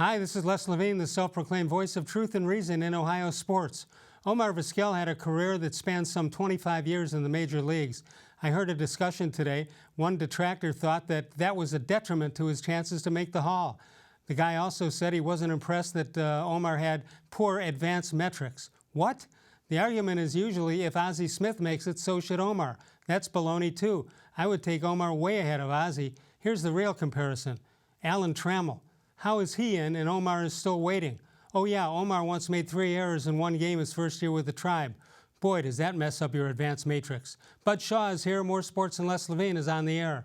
Hi, this is Les-Levine, the self-proclaimed voice of truth and reason in Ohio sports. Omar-Vizquel had a career that spanned some 25 years in the major leagues. I heard a discussion today. One detractor thought that was a detriment to his chances to make the Hall. The guy also said he wasn't impressed that Omar had poor advanced metrics. What? The argument is usually if Ozzie Smith makes it, so should Omar. That's baloney too. I would take Omar way ahead of Ozzie. Here's the real comparison. Alan Trammell. How is he in and Omar is still waiting? Oh yeah, Omar once made 3 errors in one game his first year with the Tribe. Boy, does that mess up your advanced matrix. Bud Shaw is here. More Sports and Les-Levine is on the air.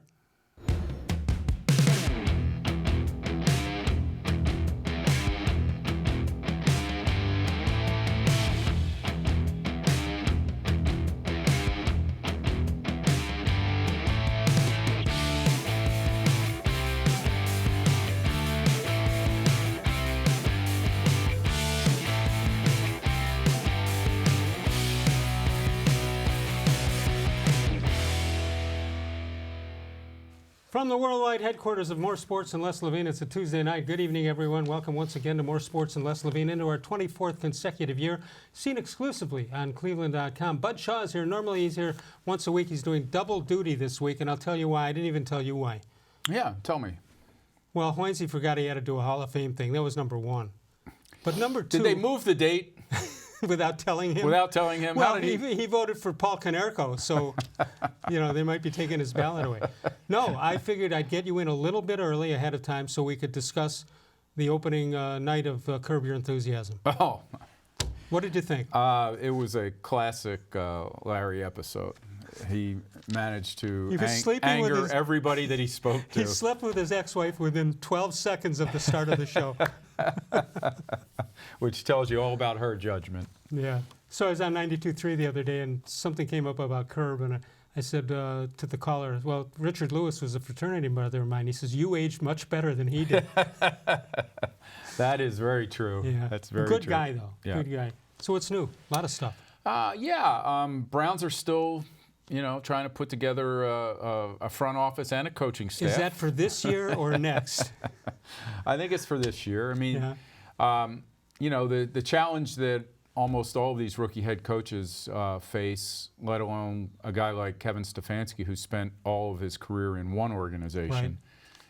From the worldwide headquarters of More Sports and Les-Levine, it's a Tuesday night. Good evening, everyone. Welcome once again to More Sports and Les-Levine into our 24th consecutive year, seen exclusively on cleveland.com. Bud Shaw is here. Normally he's here once a week. He's doing double duty this week, and I'll tell you why. I didn't even tell you why. Yeah, tell me. Well, Hoynesy forgot he had to do a Hall of Fame thing. That was number one. But number two... Did they move the date? Without telling him? Without telling him? Well, how did he voted for Paul Konerko, so, you know, they might be taking his ballot away. No, I figured I'd get you in a little bit early ahead of time so we could discuss the opening night of Curb Your Enthusiasm. Oh. What did you think? It was a classic Larry episode. He managed to anger everybody that he spoke to. He slept with his ex-wife within 12 seconds of the start of the show. Which tells you all about her judgment. Yeah. So I was on 92.3 the other day, and something came up about Curb, and I said to the caller, well, Richard Lewis was a fraternity brother of mine. He says, you aged much better than he did. That is very true. Yeah. That's very true. Good guy, though. Yeah. Good guy. So what's new? A lot of stuff. Browns are still... trying to put together a front office and a coaching staff. Is that for this year or next? I think it's for this year. I mean, the challenge that almost all of these rookie head coaches face, let alone a guy like Kevin-Stefanski, who spent all of his career in one organization,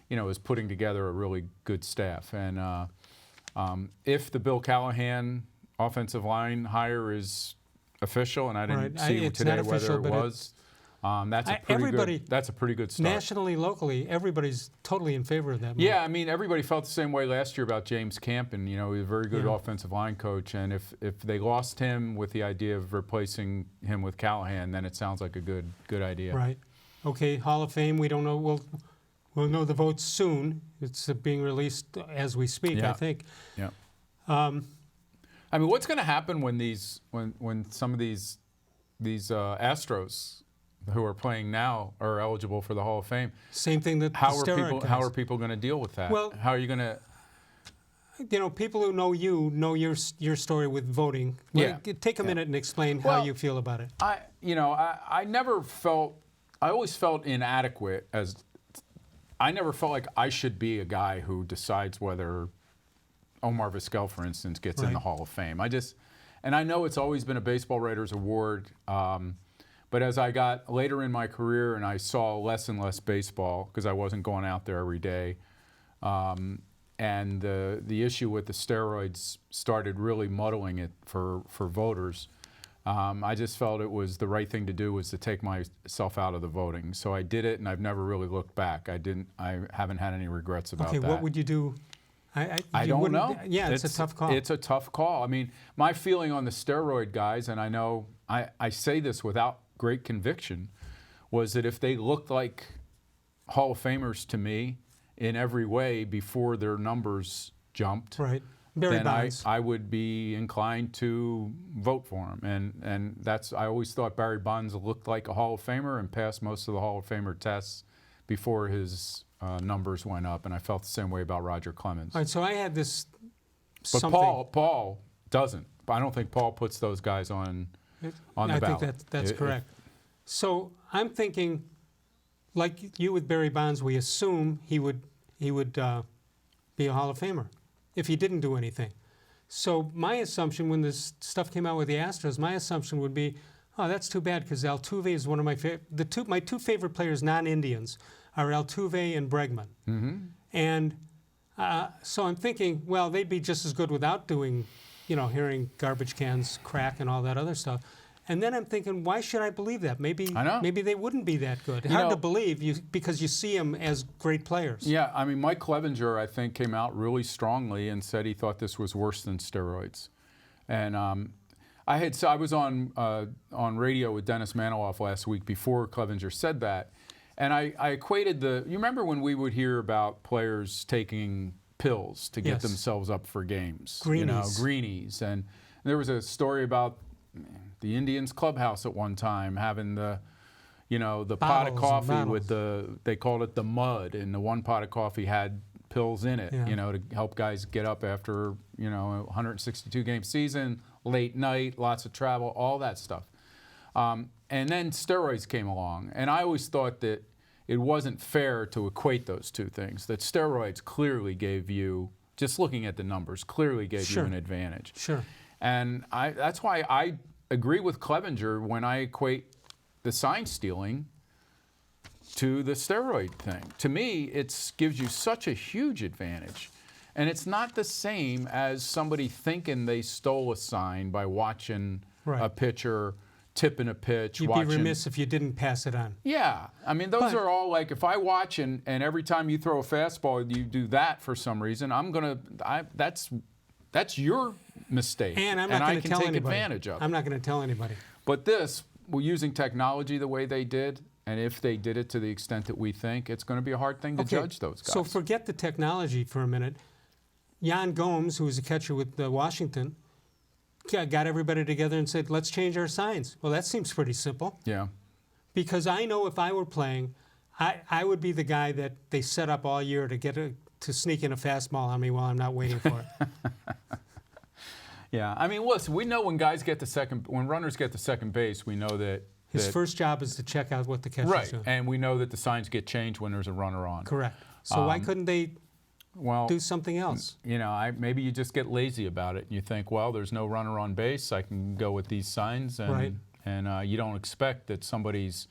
is putting together a really good staff. And if the Bill-Callahan offensive line hire is official, and I didn't see today whether it was. That's a pretty good start. Nationally, locally, everybody's totally in favor of that move. Yeah, I mean, everybody felt the same way last year about James Campen. He was a very good offensive line coach, and if they lost him with the idea of replacing him with Callahan, then it sounds like a good idea. Right. Okay, Hall of Fame, we don't know. We'll know the votes soon. It's being released as we speak, I think. Yeah. I mean, what's going to happen when some of these Astros who are playing now are eligible for the Hall of Fame? Same thing that how are people going to deal with that? Well, how are you going to? People who know you know your story with voting. Take a minute and explain how you feel about it. I never felt. I always felt inadequate I never felt like I should be a guy who decides whether Omar-Vizquel, for instance, gets in the Hall of Fame. And I know it's always been a baseball writer's award, but as I got later in my career and I saw less and less baseball because I wasn't going out there every day, and the issue with the steroids started really muddling it for voters, I just felt it was the right thing to do was to take myself out of the voting. So I did it, and I've never really looked back. I haven't had any regrets about that. Okay, what would you do? I don't know. Yeah, it's a tough call. It's a tough call. I mean, my feeling on the steroid guys, and I know I say this without great conviction, was that if they looked like Hall of Famers to me in every way before their numbers jumped, then I would be inclined to vote for him. And I always thought Barry Bonds looked like a Hall of Famer and passed most of the Hall of Famer tests before his numbers went up, and I felt the same way about Roger Clemens. All right, so I had this But Paul doesn't. I don't think Paul puts those guys on the ballot. I think that's correct. So I'm thinking, like you with Barry Bonds, we assume he would be a Hall of Famer. if he didn't do anything. So my assumption when this stuff came out with the Astros, my assumption would be, oh, that's too bad because Altuve is one of my favorite. My two favorite players, non-Indians, are Altuve and Bregman. Mm-hmm. And so I'm thinking, well, they'd be just as good without doing, hearing garbage cans crack and all that other stuff. And then I'm thinking, why should I believe that? Maybe they wouldn't be that good. Hard to believe because you see them as great players. Yeah, I mean, Mike-Clevenger, I think, came out really strongly and said he thought this was worse than steroids. And I was on radio with Dennis Maniloff last week before Clevenger said that, and I equated you remember when we would hear about players taking pills to get themselves up for games? Greenies. Greenies. And there was a story about the Indians clubhouse at one time having the pot of coffee with they called it the mud, and the one pot of coffee had pills in it, to help guys get up after, a 162-game season, late night, lots of travel, all that stuff. And then steroids came along, and I always thought that it wasn't fair to equate those two things, that steroids clearly gave you, just looking at the numbers, clearly gave you an advantage. Sure. And that's why I agree with Clevenger when I equate the sign stealing to the steroid thing. To me, it gives you such a huge advantage. And it's not the same as somebody thinking they stole a sign by watching a pitcher tipping a pitch. You'd be remiss if you didn't pass it on. Yeah. I mean, those are all like, if I watch and every time you throw a fastball, you do that for some reason, that's your mistake. And I'm not going to tell anybody. Advantage of it. I'm not going to tell anybody. But we're using technology the way they did, and if they did it to the extent that we think, it's going to be a hard thing to judge those guys. So forget the technology for a minute. Yan Gomes, who was a catcher with Washington, got everybody together and said, let's change our signs. Well, that seems pretty simple. Yeah. Because I know if I were playing, I would be the guy that they set up all year to sneak in a fastball on me while I'm not waiting for it. Yeah, I mean, listen, we know when runners get to second base, we know that his first job is to check out what the catcher's doing. And we know that the signs get changed when there's a runner on. Correct. So why couldn't they do something else? Maybe you just get lazy about it. You think, well, there's no runner on base, I can go with these signs, and you don't expect that somebody's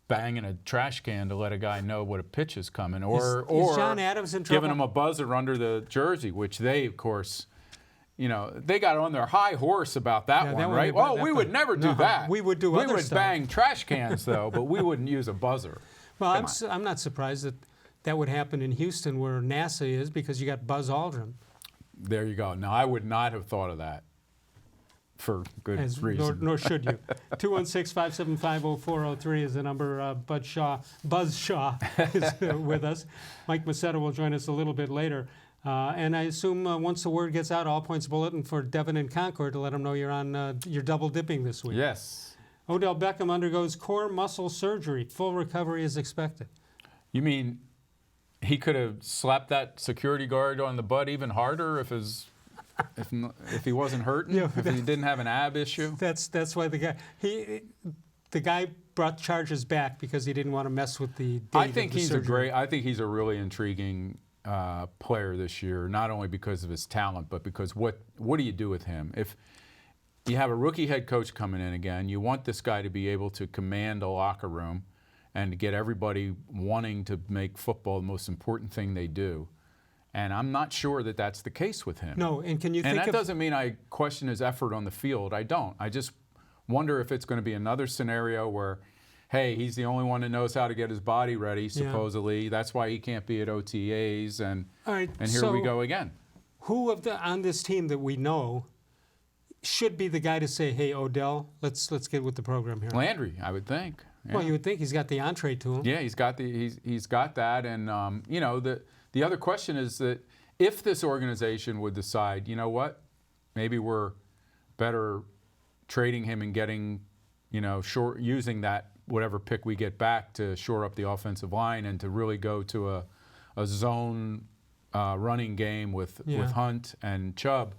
banging a trash can to let a guy know what a pitch is coming, or John Adams in trouble? Giving him a buzzer under the jersey, which they, of course. They got on their high horse about that one, right? Oh, we would never do that. We would do other stuff. We would bang trash cans, though, but we wouldn't use a buzzer. Well, I'm not surprised that would happen in Houston, where NASA is, because you got Buzz Aldrin. There you go. Now, I would not have thought of that for good reason. Nor should you. 216-575-0403 is the number. Buzz Shaw is with us. Mike Massetta will join us a little bit later. And I assume once the word gets out, All Points Bulletin for Devon and Concord to let them know you're double dipping this week. Yes. Odell Beckham undergoes core muscle surgery. Full recovery is expected. You mean he could have slapped that security guard on the butt even harder if he wasn't hurting, if he didn't have an ab issue? That's why the guy brought charges back because he didn't want to mess with the date I think of the he's surgery. I think he's a really intriguing player this year, not only because of his talent, but because what do you do with him? If you have a rookie head coach coming in again, you want this guy to be able to command a locker room and to get everybody wanting to make football the most important thing they do. And I'm not sure that that's the case with him. No, and can you think that doesn't mean I question his effort on the field. I don't. I just wonder if it's going to be another scenario where, hey, he's the only one that knows how to get his body ready, supposedly. Yeah. That's why he can't be at OTAs, and here we go again. Who on this team that we know should be the guy to say, hey, Odell, let's get with the program here? Landry, I would think. Yeah. Well, you would think he's got the entree to him. Yeah, he's got that, and the other question is that if this organization would decide, you know what, maybe we're better trading him and getting, using that whatever pick we get back to shore up the offensive line and to really go to a zone running game with Hunt and Chubb,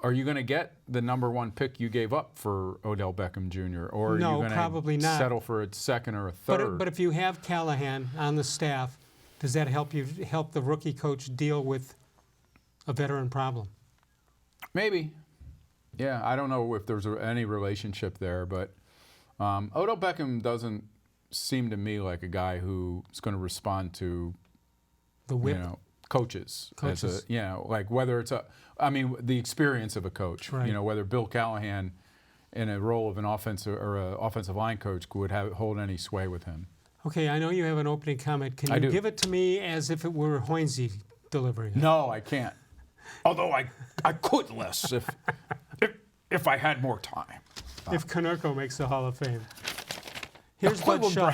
are you going to get the number one pick you gave up for Odell Beckham Jr., or are you going to settle for a second or a third? But if you have Callahan on the staff, does that help the rookie coach deal with a veteran problem. Maybe. Yeah, I don't know if there's any relationship there, but Odell Beckham doesn't seem to me like a guy who's going to respond to the whip. Coaches. Coaches. Like whether it's the experience of a coach. Right. Whether Bill-Callahan in a role of an offensive or an offensive line coach would hold any sway with him. Okay, I know you have an opening comment. Can I you do. give it to me as if it were Hoinsey delivering it? No, I can't. Although I could less if I had more time. If Canerco makes the Hall of Fame. Here's Bud Shaw.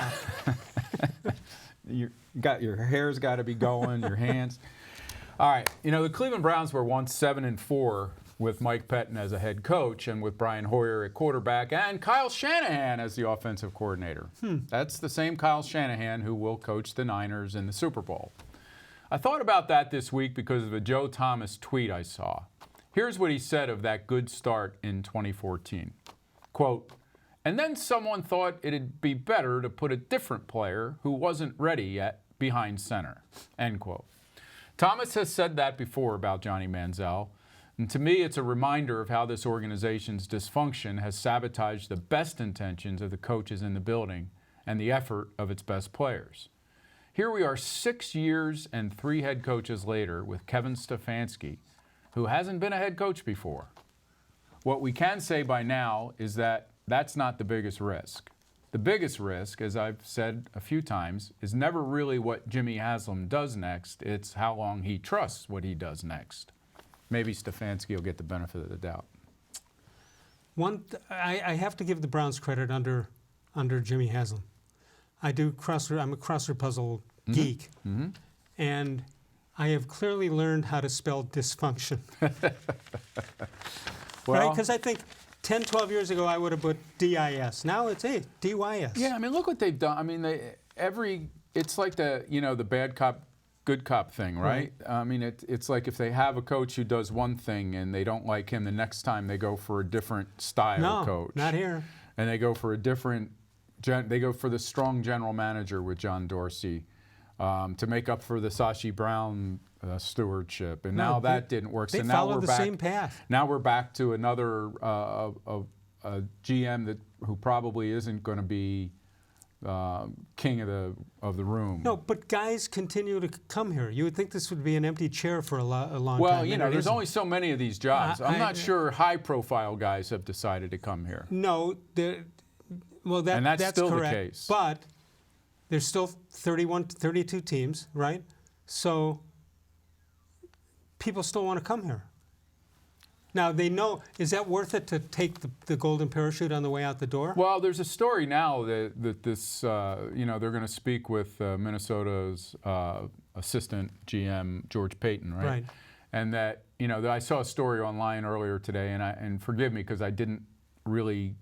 Your hair's got to be going, your hands. All right, the Cleveland Browns were once 7-4 with Mike-Pettine as a head coach and with Brian Hoyer at quarterback and Kyle Shanahan as the offensive coordinator. That's the same Kyle Shanahan who will coach the Niners in the Super Bowl. I thought about that this week because of a Joe Thomas tweet I saw. Here's what he said of that good start in 2014. Quote, "And then someone thought it'd be better to put a different player who wasn't ready yet behind center." End quote. Thomas has said that before about Johnny-Manziel, and to me it's a reminder of how this organization's dysfunction has sabotaged the best intentions of the coaches in the building and the effort of its best players. Here we are 6 years and 3 head coaches later with Kevin-Stefanski, who hasn't been a head coach before. What we can say by now is that that's not the biggest risk. The biggest risk, as I've said a few times, is never really what Jimmy-Haslam does next. It's how long he trusts what he does next. Maybe Stefanski will get the benefit of the doubt. I have to give the Browns credit under Jimmy-Haslam. I'm a crossword puzzle geek, and I have clearly learned how to spell dysfunction. Well, right? Because I think 10, 12 years ago I would have put D-I-S. Now it's D-Y-S. Yeah, look what they've done. It's like the bad cop, good cop thing, right? It's like if they have a coach who does one thing and they don't like him, the next time they go for a different style coach. No, not here. And they go for the strong general manager with John Dorsey to make up for the Sashi Brown stewardship, and now that didn't work. They so now followed the same path. Now we're back to another GM who probably isn't going to be king of the room. No, but guys continue to come here. You would think this would be an empty chair for a long time. Well, there's only so many of these jobs. I'm not sure high-profile guys have decided to come here. No, and that's still correct, the case. But there's still 32 teams, right? So people still want to come here. Now, they know, is that worth it to take the golden parachute on the way out the door? Well, there's a story now that this, they're going to speak with Minnesota's assistant GM, George-Paton, right? Right. And that, I saw a story online earlier today, and forgive me because I didn't really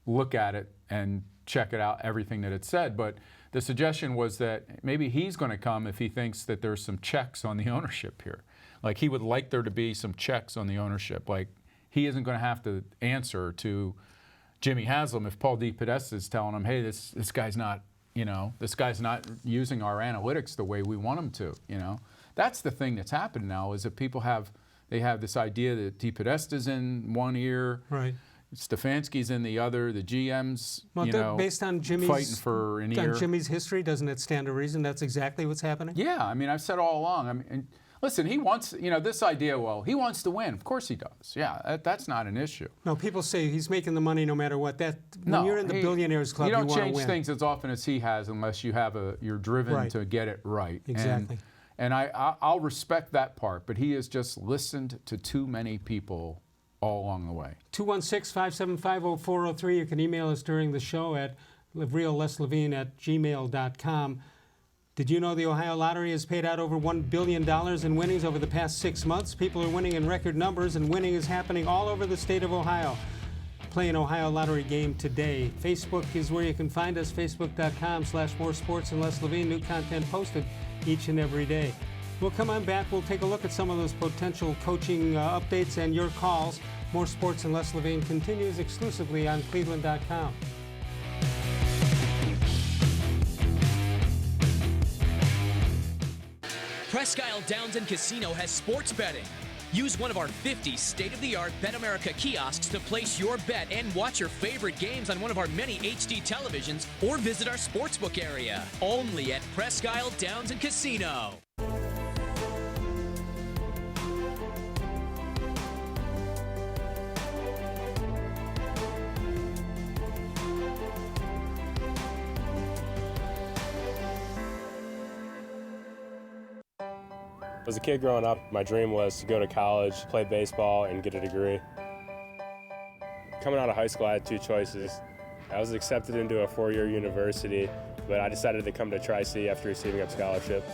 look at it and check it out, everything that it said, but the suggestion was that maybe he's going to come if he thinks that there's some checks on the ownership here. Like he would like there to be some checks on the ownership. Like he isn't going to have to answer to Jimmy-Haslam if Paul DePodesta is telling him, hey, this guy's not, this guy's not using our analytics the way we want him to, That's the thing that's happened now is that people have this idea that DePodesta's in one ear. Right. Stefanski's in the other. The GM's, based on Jimmy's, fighting for an ear. On Jimmy's history, doesn't it stand to reason that's exactly what's happening? Yeah, I've said all along. Listen, he wants, this idea, well, he wants to win. Of course he does. Yeah, that's not an issue. No, people say he's making the money no matter what. When you're in the billionaires club, you want to win. You don't change things as often as he has unless you're driven to get it right. Exactly. And I'll respect that part, but he has just listened to too many people all along the way. 216-575-0403. You can email us during the show at real-les-levine@gmail.com. Did you know the Ohio Lottery has paid out over $1 billion in winnings over the past 6 months? People are winning in record numbers, and winning is happening all over the state of Ohio. Play an Ohio Lottery game today. Facebook is where you can find us, facebook.com/more-sports-and-les-levine. New content posted each and every day. We'll come on back. We'll take a look at some of those potential coaching updates and your calls. More Sports and Les Levine continues exclusively on cleveland.com. Press Presque Isle Downs and Casino has sports betting. Use one of our 50 state-of-the-art Bet America kiosks to place your bet and watch your favorite games on one of our many HD televisions or visit our sportsbook area. Only at Presque Isle Downs and Casino. As a kid growing up, my dream was to go to college, play baseball, and get a degree. Coming out of high school, I had two choices. I was accepted into a four-year university, but I decided to come to Tri-C after receiving a scholarship.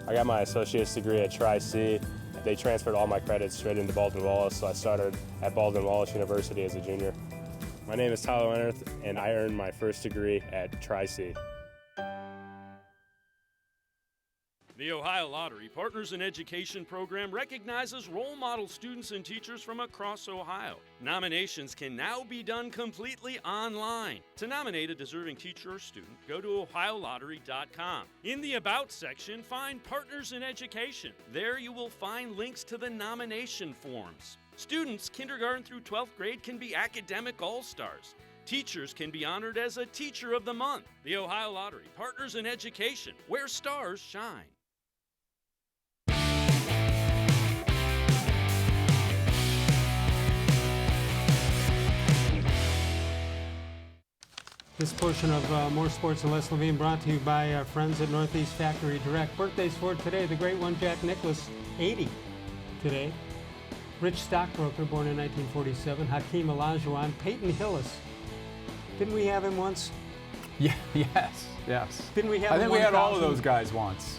I got my associate's degree at Tri-C. They transferred all my credits straight into Baldwin-Wallace, so I started at Baldwin-Wallace University as a junior. My name is Tyler Leonard, and I earned my first degree at Tri-C. The Ohio Lottery Partners in Education program recognizes role model students and teachers from across Ohio. Nominations can now be done completely online. To nominate a deserving teacher or student, go to ohiolottery.com. In the About section, find Partners in Education. There you will find links to the nomination forms. Students, kindergarten through 12th grade, can be academic all-stars. Teachers can be honored as a Teacher of the Month. The Ohio Lottery Partners in Education, where stars shine. This portion of More Sports and Less Levine brought to you by our friends at Northeast Factory Direct. Birthdays for today, the great one, Jack Nicklaus, 80 today. Rich stockbroker, born in 1947. Hakeem Olajuwon. Peyton Hillis. Didn't we have him once? Yeah, yes. Didn't we have I him think we had all of 1000? those guys once.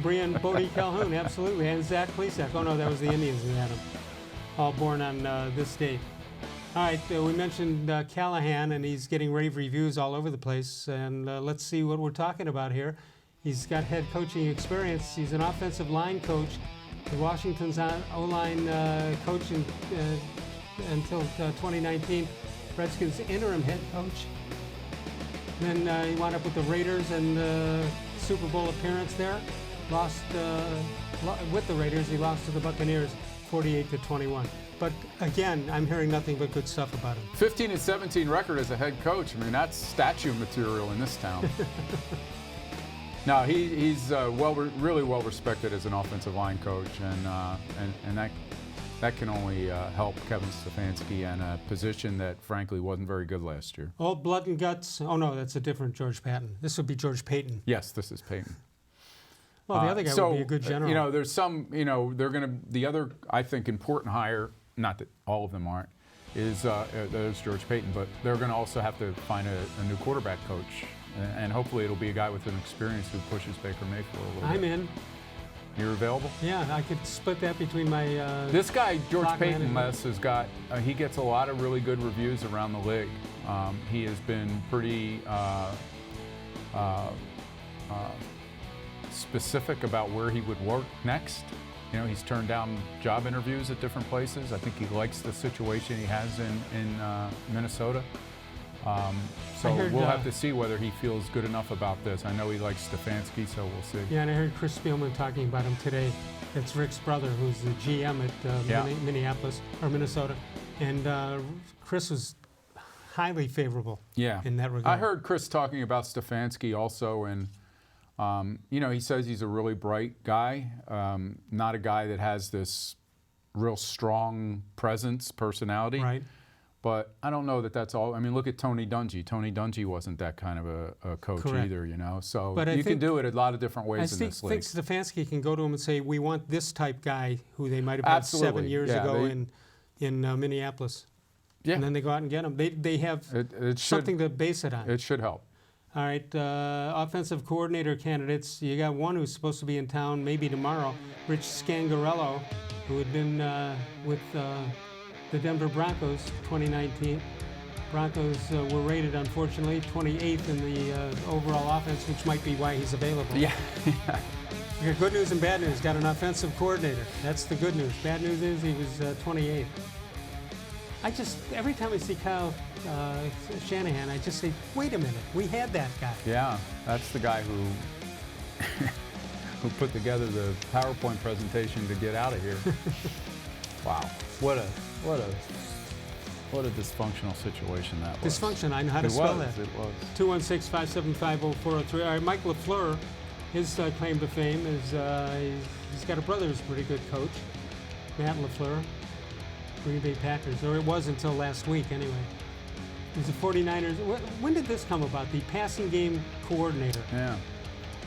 Brian Bodie Calhoun, absolutely. And Zach Plesac. Oh, no, that was the Indians who had him. All born on this date. All right, we mentioned Callahan, and he's getting rave reviews all over the place. And let's see what we're talking about here. He's got head coaching experience. He's an offensive line coach. Washington's O-line coach until 2019. Redskins interim head coach. Then he wound up with the Raiders and Super Bowl appearance there. Lost with the Raiders. He lost to the Buccaneers 48-21. But again, I'm hearing nothing but good stuff about him. 15-17 record as a head coach. I mean, that's statue material in this town. No, he's really well respected as an offensive line coach, and that can only help Kevin-Stefanski in a position that frankly wasn't very good last year. All blood and guts. Oh no, that's a different George-Paton. This would be George-Paton. Yes, this is Peyton. Well, the other guy would be a good general. You know, there's some. You know, the other I think important hire. Not that all of them aren't. There's George-Paton, but they're going to also have to find a new quarterback coach. And hopefully it'll be a guy with an experience who pushes Baker Mayfield a little bit. I'm in. You're available? Yeah, I could split that between my This guy, George-Paton, has got, he gets a lot of really good reviews around the league. He has been pretty specific about where he would work next. You know, he's turned down job interviews at different places. I think he likes the situation he has in Minnesota. So we'll have to see whether he feels good enough about this. I know he likes Stefanski, so we'll see. Yeah, and I heard Chris Spielman talking about him today. That's Rick's brother, who's the GM at Minneapolis or Minnesota, and Chris was highly favorable. In that regard. I heard Chris talking about Stefanski also, and you know, he says he's a really bright guy, not a guy that has this real strong presence, personality. Right. But I don't know that that's all. I mean, look at Tony Dungy. Tony Dungy wasn't that kind of a coach either, you know. So but you can do it a lot of different ways in this league. I think Stefanski can go to him and say, we want this type guy who they might have had 7 years ago in Minneapolis. Yeah. And then they go out and get him. They have something to base it on. It should help. All right, offensive coordinator candidates. You got one who's supposed to be in town maybe tomorrow, Rich-Scangarello, who had been with the Denver Broncos 2019. Broncos were rated, unfortunately, 28th in the overall offense, which might be why he's available. Yeah. You got good news and bad news. Got an offensive coordinator. That's the good news. Bad news is he was 28th. Every time I see Kyle Shanahan, I just say, wait a minute, we had that guy. Yeah, that's the guy who put together the PowerPoint presentation to get out of here. Wow, what a dysfunctional situation that was. Dysfunction, I know how to spell that. It was. 216-575-0403. All right, Mike-LaFleur, his claim to fame is he's got a brother who's a pretty good coach, Matt LaFleur, Green Bay Packers, or it was until last week anyway. He's the 49ers. When did this come about, the passing game coordinator? Yeah.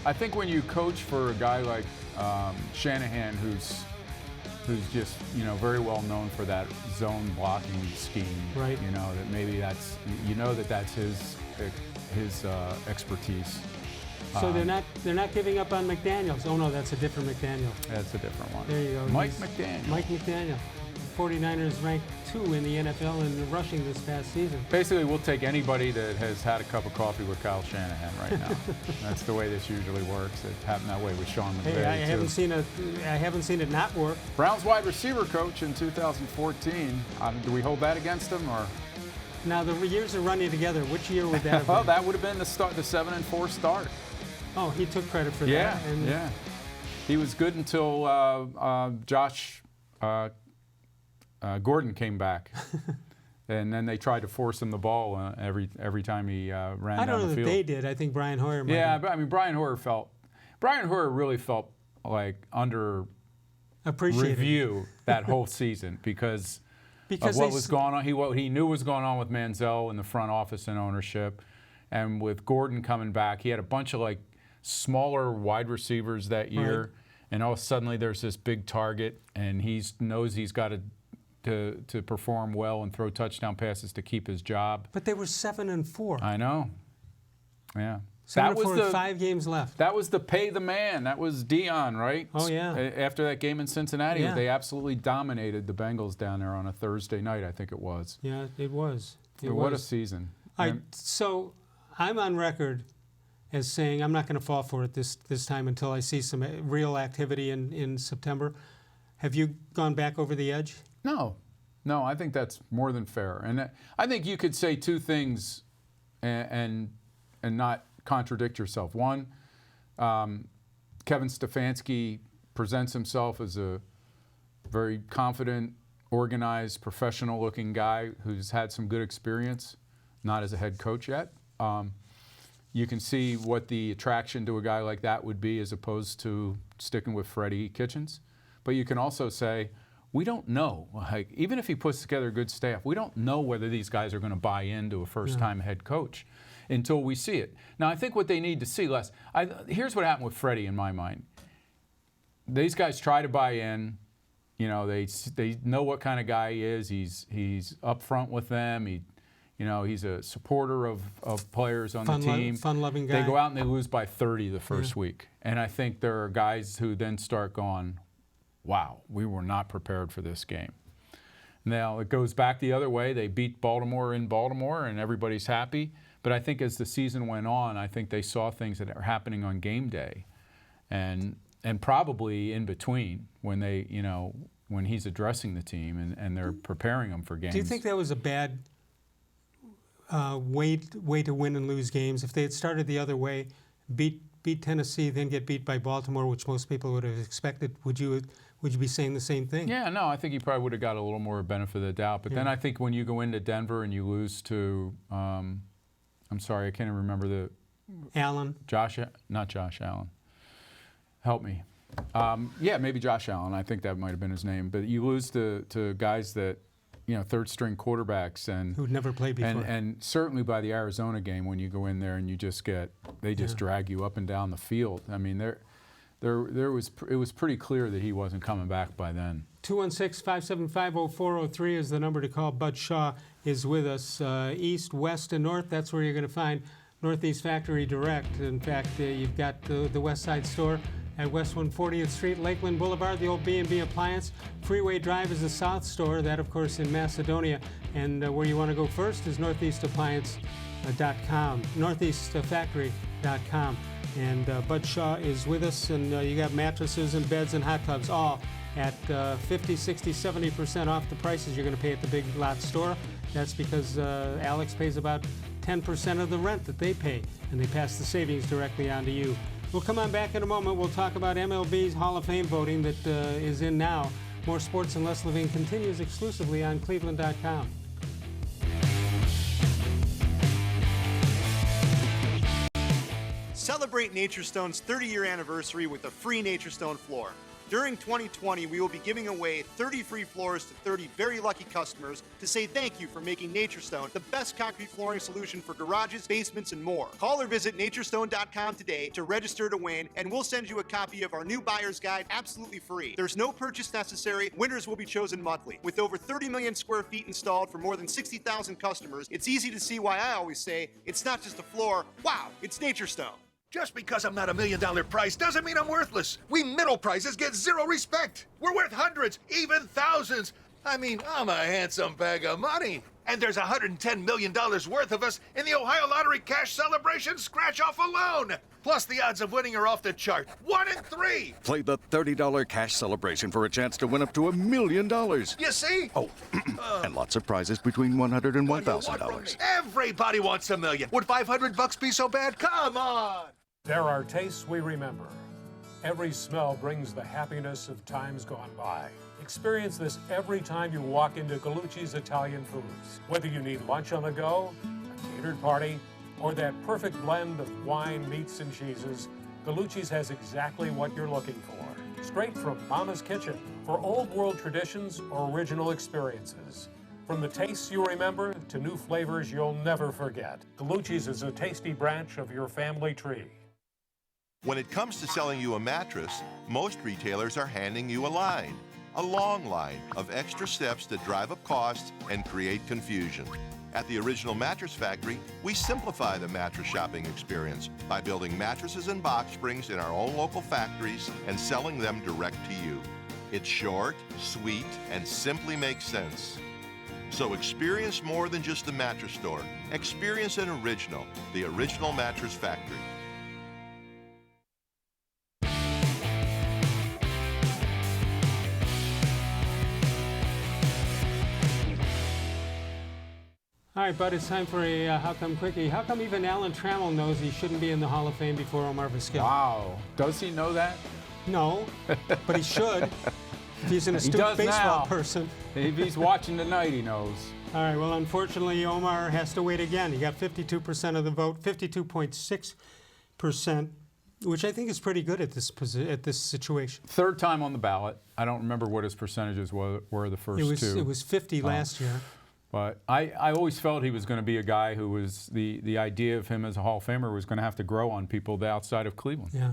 I think when you coach for a guy like Shanahan, who's just, you know, very well known for that zone blocking scheme. Right. You know, that maybe that's, you know, that's his expertise. So they're not giving up on McDaniels. Oh no, that's a different McDaniel. That's a different one. There you go. Mike-McDaniel. Mike-McDaniel. The 49ers ranked 2 in the NFL in rushing this past season. Basically, we'll take anybody that has had a cup of coffee with Kyle Shanahan right now. That's the way this usually works. It happened that way with Sean McVay. Hey, I haven't seen it not work. Browns wide receiver coach in 2014. Do we hold that against him, or? Now the years are running together. Which year would that have Well, been? that would have been the 7-4 start. Oh, he took credit for Yeah, that. And yeah. He was good until Josh Gordon came back. And then they tried to force him the ball every time he ran down the field. I don't know that they did. I think Brian Hoyer might Yeah, have. but I mean, Brian Hoyer really felt like under review that whole season because of what was going on. What he knew was going on with Manziel in the front office and ownership. And with Gordon coming back, he had a bunch of like smaller wide receivers that year. Right. And all suddenly there's this big target, and he knows he's got to perform well and throw touchdown passes to keep his job. But they were 7-4. I know. Yeah. 7-4 with 5 games left. That was the pay the man. That was Dion, right? Oh, yeah. After that game in Cincinnati, Yeah. they absolutely dominated the Bengals down there on a Thursday night, I think it was. Yeah, it was. What a season. So I'm on record as saying I'm not going to fall for it this time until I see some real activity in September. Have you gone back over the edge? No, I think that's more than fair. And I think you could say two things and not contradict yourself. One, Kevin-Stefanski presents himself as a very confident, organized, professional-looking guy who's had some good experience, not as a head coach yet. You can see what the attraction to a guy like that would be as opposed to sticking with Freddie-Kitchens. But you can also say, we don't know. Like, even if he puts together a good staff, we don't know whether these guys are going to buy into a first-time head coach until we see it. Now, I think what they need to see, Les, here's what happened with Freddie in my mind. These guys try to buy in. You know, they know what kind of guy he is. He's up front with them. He's a supporter of players on the team. Fun-loving guy. They go out and they lose by 30 the first week. And I think there are guys who then start going, wow, we were not prepared for this game. Now, it goes back the other way. They beat Baltimore in Baltimore, and everybody's happy. But I think as the season went on, I think they saw things that are happening on game day and probably in between when when he's addressing the team and they're preparing them for games. Do you think that was a bad way to win and lose games? If they had started the other way, beat Tennessee, then get beat by Baltimore, which most people would have expected, would you be saying the same thing? Yeah, no, I think he probably would have got a little more benefit of the doubt. But then I think when you go into Denver and you lose to, I'm sorry, I can't even remember the... Allen? Not Josh Allen. Help me. Yeah, maybe Josh Allen. I think that might have been his name. But you lose to guys that, third-string quarterbacks and who'd never played before. And certainly by the Arizona game, when you go in there and you just they drag you up and down the field. I mean, it was pretty clear that he wasn't coming back by then. 216-575-0403 is the number to call. Bud Shaw is with us. East, west, and north, that's where you're going to find Northeast Factory Direct. In fact, you've got the West Side store at West 140th Street, Lakeland Boulevard, the old B&B Appliance. Freeway Drive is the South store, that of course in Macedonia. And where you want to go first is northeastappliance.com, northeastfactory.com. And Bud Shaw is with us, and you got mattresses and beds and hot tubs all at 50, 60, 70% off the prices you're going to pay at the Big Lot store. That's because Alex pays about 10% of the rent that they pay, and they pass the savings directly on to you. We'll come on back in a moment. We'll talk about MLB's Hall of Fame voting that is in now. More Sports and Les-Levine continues exclusively on cleveland.com. Celebrate Naturestone's 30-year anniversary with a free Naturestone floor. During 2020, we will be giving away 30 free floors to 30 very lucky customers to say thank you for making Naturestone the best concrete flooring solution for garages, basements, and more. Call or visit naturestone.com today to register to win, and we'll send you a copy of our new buyer's guide absolutely free. There's no purchase necessary. Winners will be chosen monthly. With over 30 million square feet installed for more than 60,000 customers, it's easy to see why I always say it's not just a floor. Wow, it's Naturestone. Just because I'm not $1 million price doesn't mean I'm worthless. We middle prices get zero respect. We're worth hundreds, even thousands. I mean, I'm a handsome bag of money. And there's $110 million worth of us in the Ohio Lottery Cash Celebration scratch-off alone. Plus, the odds of winning are off the chart. 1 in 3. Play the $30 cash celebration for a chance to win up to $1 million. You see? Oh, and lots of prizes between $100 and $1,000. Everybody wants $1 million. Would $500 be so bad? Come on. There are tastes we remember. Every smell brings the happiness of times gone by. Experience this every time you walk into Gallucci's Italian Foods. Whether you need lunch on the go, a catered party, or that perfect blend of wine, meats, and cheeses, Gallucci's has exactly what you're looking for. Straight from Mama's kitchen for old world traditions or original experiences. From the tastes you remember to new flavors you'll never forget. Gallucci's is a tasty branch of your family tree. When it comes to selling you a mattress, most retailers are handing you a long line of extra steps that drive up costs and create confusion. At the Original Mattress Factory, we simplify the mattress shopping experience by building mattresses and box springs in our own local factories and selling them direct to you. It's short, sweet, and simply makes sense. So experience more than just the mattress store. Experience an original, the Original Mattress Factory. All right, Bud, it's time for a How Come Quickie. How come even Alan Trammell knows he shouldn't be in the Hall of Fame before omar-vizquel? Wow. Does he know that? No, but he should. If he's an astute baseball person. If he's watching tonight, he knows. All right, well, unfortunately, Omar has to wait again. He got 52% of the vote, 52.6%, which I think is pretty good at this situation. Third time on the ballot. I don't remember what his percentages were the first two. It was 50 last year. But I always felt he was going to be a guy who was, the idea of him as a Hall of Famer was going to have to grow on people outside of Cleveland. Yeah.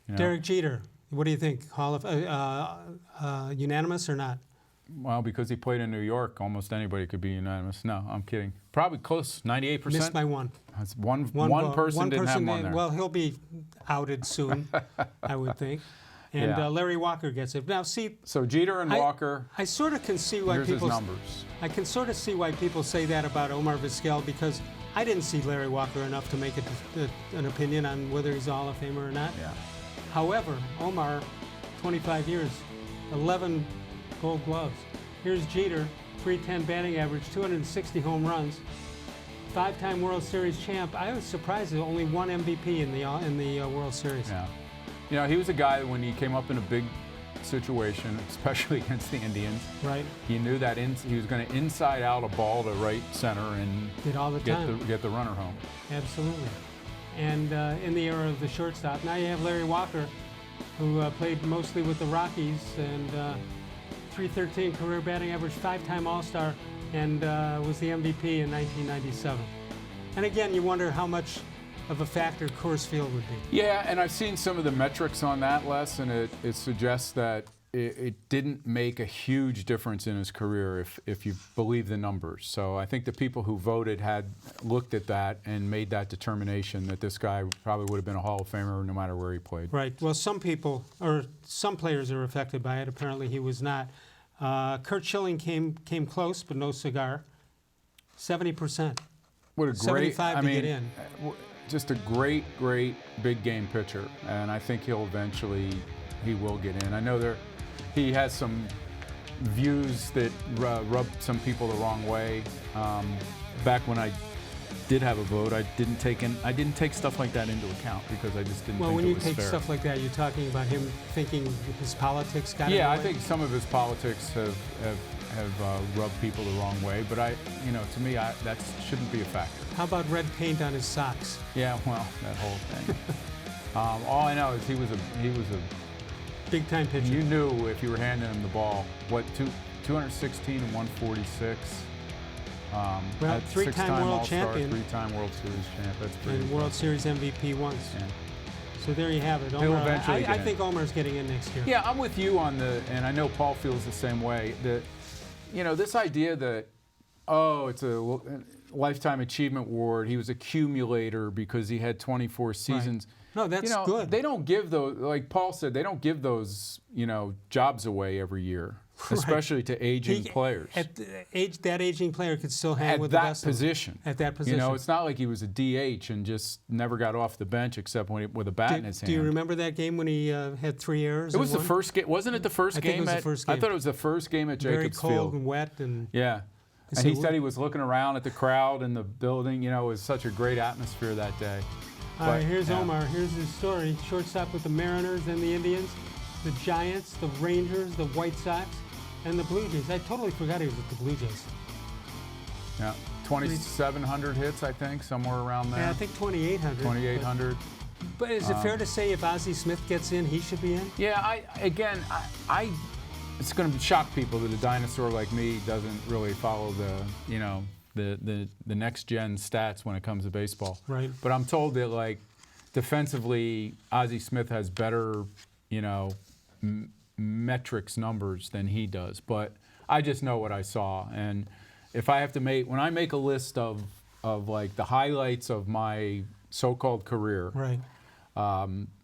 You know? Derek Jeter, what do you think? Hall of unanimous or not? Well, because he played in New York, almost anybody could be unanimous. No, I'm kidding. Probably close, 98%. Missed by one. That's one person didn't have one there. Well, he'll be outed soon, I would think. And Yeah. Larry Walker gets it. Now, see. So Jeter and Walker. I sort of can see why here's people. His numbers. I can sort of see why people say that about Omar-Vizquel, because I didn't see Larry Walker enough to make an opinion on whether he's a Hall of Famer or not. Yeah. However, Omar, 25 years, 11 Gold Gloves. Here's Jeter, .310 batting average, 260 home runs, 5-time World Series champ. I was surprised there's only one MVP in the World Series. Yeah. You know, he was a guy that when he came up in a big situation, especially against the Indians, right? He knew that he was going to inside out a ball to right center and did all the time. Get the runner home. Absolutely. And in the era of the shortstop, now you have Larry Walker, who played mostly with the Rockies and .313 career batting average, 5-time All-Star, and was the MVP in 1997. And again, you wonder how much of a factor Coors Field would be. Yeah, and I've seen some of the metrics on that, Les, and it suggests that it didn't make a huge difference in his career if you believe the numbers. So I think the people who voted had looked at that and made that determination that this guy probably would have been a Hall of Famer no matter where he played. Right. Well, some players are affected by it. Apparently he was not. Curt-Schilling came close, but no cigar. 70%. What a great, 75 to get in. Just a great big game pitcher, and I think he will get in. I know he has some views that rub some people the wrong way. Back when I did have a vote, I didn't take stuff like that into account because I just didn't Well, think when it you was take fair. stuff like that, you're talking about him thinking his politics got in Yeah, the I way? think some of his politics have rubbed people the wrong way, but to me, that shouldn't be a factor. How about red paint on his socks? Yeah, well, that whole thing. All I know is he was a big-time pitcher. You knew if you were handing him the ball, 216 and 146. Well, three-time world champion. Three-time World Series champ. That's pretty and World Series MVP once. Yeah. So there you have it. He'll eventually get I in. think Omar's getting in next year. Yeah, I'm with you on and I know Paul feels the same way. This idea that, it's a lifetime achievement award. He was a accumulator because he had 24 seasons. Right. No, that's good. They don't give those, like Paul said, they don't give those, jobs away every year, especially to aging players. At that aging player could still hang with the best position. At that position. It's not like he was a DH and just never got off the bench except with a bat in his hand. Do you remember that game when he had 3 errors? It was the first game. Wasn't it the first game? I think it was the first game. I thought it was the first game at Jacobs Field. Very cold and wet. Yeah. And he said he was looking around at the crowd in the building. It was such a great atmosphere that day. All right, here's Omar. Here's his story. Shortstop with the Mariners and the Indians, the Giants, the Rangers, the White Sox, and the Blue Jays. I totally forgot he was with the Blue Jays. Yeah, 2,700 hits, I think, somewhere around there. Yeah, I think 2,800. 2,800. But is it fair to say if Ozzie Smith gets in, he should be in? Yeah, it's going to shock people that a dinosaur like me doesn't really follow the next gen stats when it comes to baseball. Right. But I'm told that defensively, Ozzie Smith has better, metrics numbers than he does. But I just know what I saw, and if I have to when I make a list of the highlights of my so-called career, right,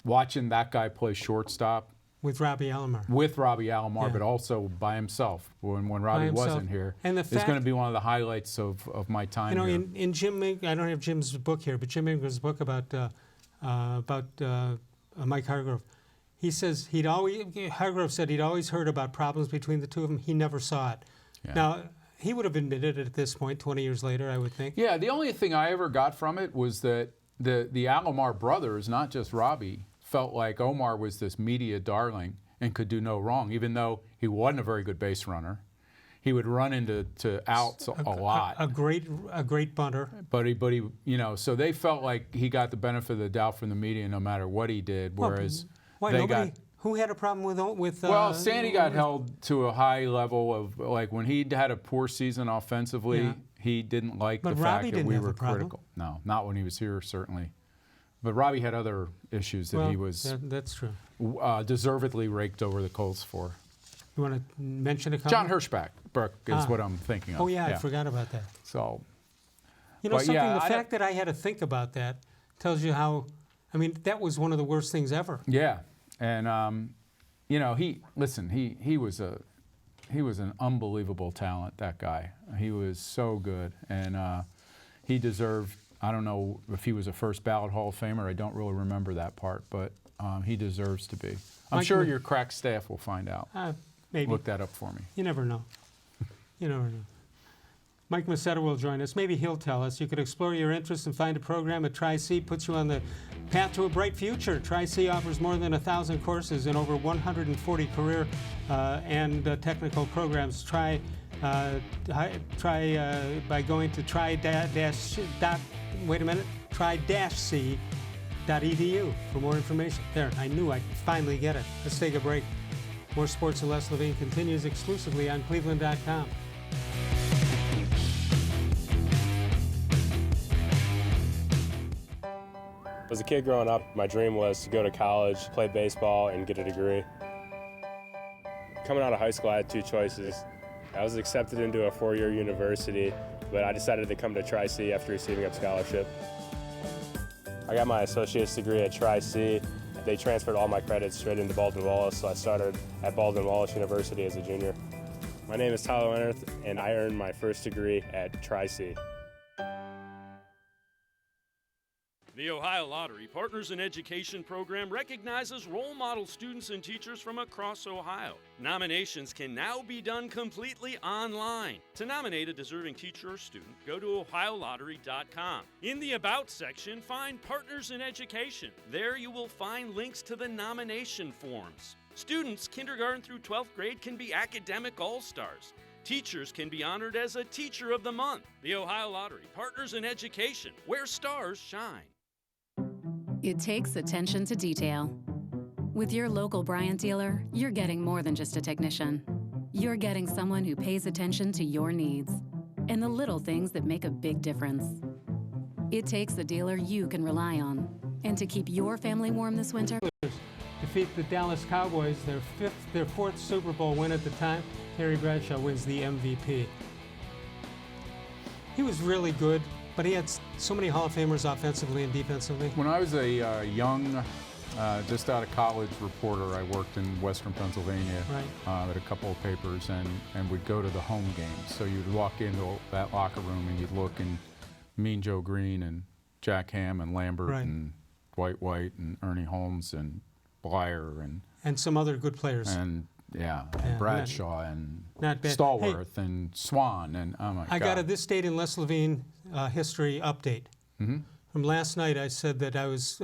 watching that guy play shortstop. With Robbie Alomar. Yeah. But also by himself when Robbie wasn't here. And it's going to be one of the highlights of my time here. In Jim, I don't have Jim's book here, but Jim Ingram's book about Mike Hargrove, he says Hargrove said he'd always heard about problems between the two of them. He never saw it. Yeah. Now, he would have admitted it at this point, 20 years later, I would think. Yeah, the only thing I ever got from it was that the Alomar brothers, not just Robbie, felt like Omar was this media darling and could do no wrong, even though he wasn't a very good base runner. He would run into outs a lot. A great bunter. But he, so they felt like he got the benefit of the doubt from the media no matter what he did. Whereas who had a problem with? Well, Sandy got held to a high level of when he had a poor season offensively. Yeah. He didn't like the fact that we were critical. No, not when he was here, certainly. But Robbie had other issues that he was that's true. Deservedly raked over the coals for. You want to mention a couple? John Hirschbach is what I'm thinking of. Oh, yeah, I forgot about that. So, the fact that I had to think about that tells you how, that was one of the worst things ever. Yeah, and, he was an unbelievable talent, that guy. He was so good, and he deserved, I don't know if he was a first ballot Hall of Famer. I don't really remember that part, but he deserves to be. I'm sure your crack staff will find out. Maybe. Look that up for me. You never know. Mike ms&ll will join us. Maybe he'll tell us. You could explore your interests and find a program at Tri-C, puts you on the path to a bright future. Tri-C offers more than 1,000 courses and over 140 career and technical programs. Try by going to try-c.edu for more information. There, I knew I'd finally get it. Let's take a break. More Sports and Les-Levine continues exclusively on cleveland.com. As a kid growing up, my dream was to go to college, play baseball, and get a degree. Coming out of high school, I had 2 choices. I was accepted into a 4-year university, but I decided to come to Tri-C after receiving a scholarship. I got my associate's degree at Tri-C. They transferred all my credits straight into Baldwin-Wallace, so I started at Baldwin-Wallace University as a junior. My name is Tyler Leonard, and I earned my first degree at Tri-C. The The Ohio Lottery Partners in Education program recognizes role model students and teachers from across Ohio. Nominations can now be done completely online. To nominate a deserving teacher or student, go to ohiolottery.com. In the About section, find Partners in Education. There you will find links to the nomination forms. Students kindergarten through 12th grade can be academic all-stars. Teachers can be honored as a Teacher of the Month. The Ohio Lottery Partners in Education, where stars shine. It takes attention to detail. With your local Bryant dealer, you're getting more than just a technician. You're getting someone who pays attention to your needs and the little things that make a big difference. It takes a dealer you can rely on. And to keep your family warm this winter, defeat the Dallas Cowboys, their fourth Super Bowl win at the time. Terry Bradshaw wins the MVP. He was really good, but he had so many Hall of Famers offensively and defensively. When I was a young, just out of college reporter, I worked in Western Pennsylvania at a couple of papers, and would go to the home games. So you'd walk into that locker room and you'd look, and Mean Joe Green and Jack Ham and Lambert and Dwight White and Ernie Holmes and Blyer and some other good players. And Bradshaw and not bad. Stallworth and Swan and oh my God. I got a This Date in Les-Levine history update. From last night. I said that I was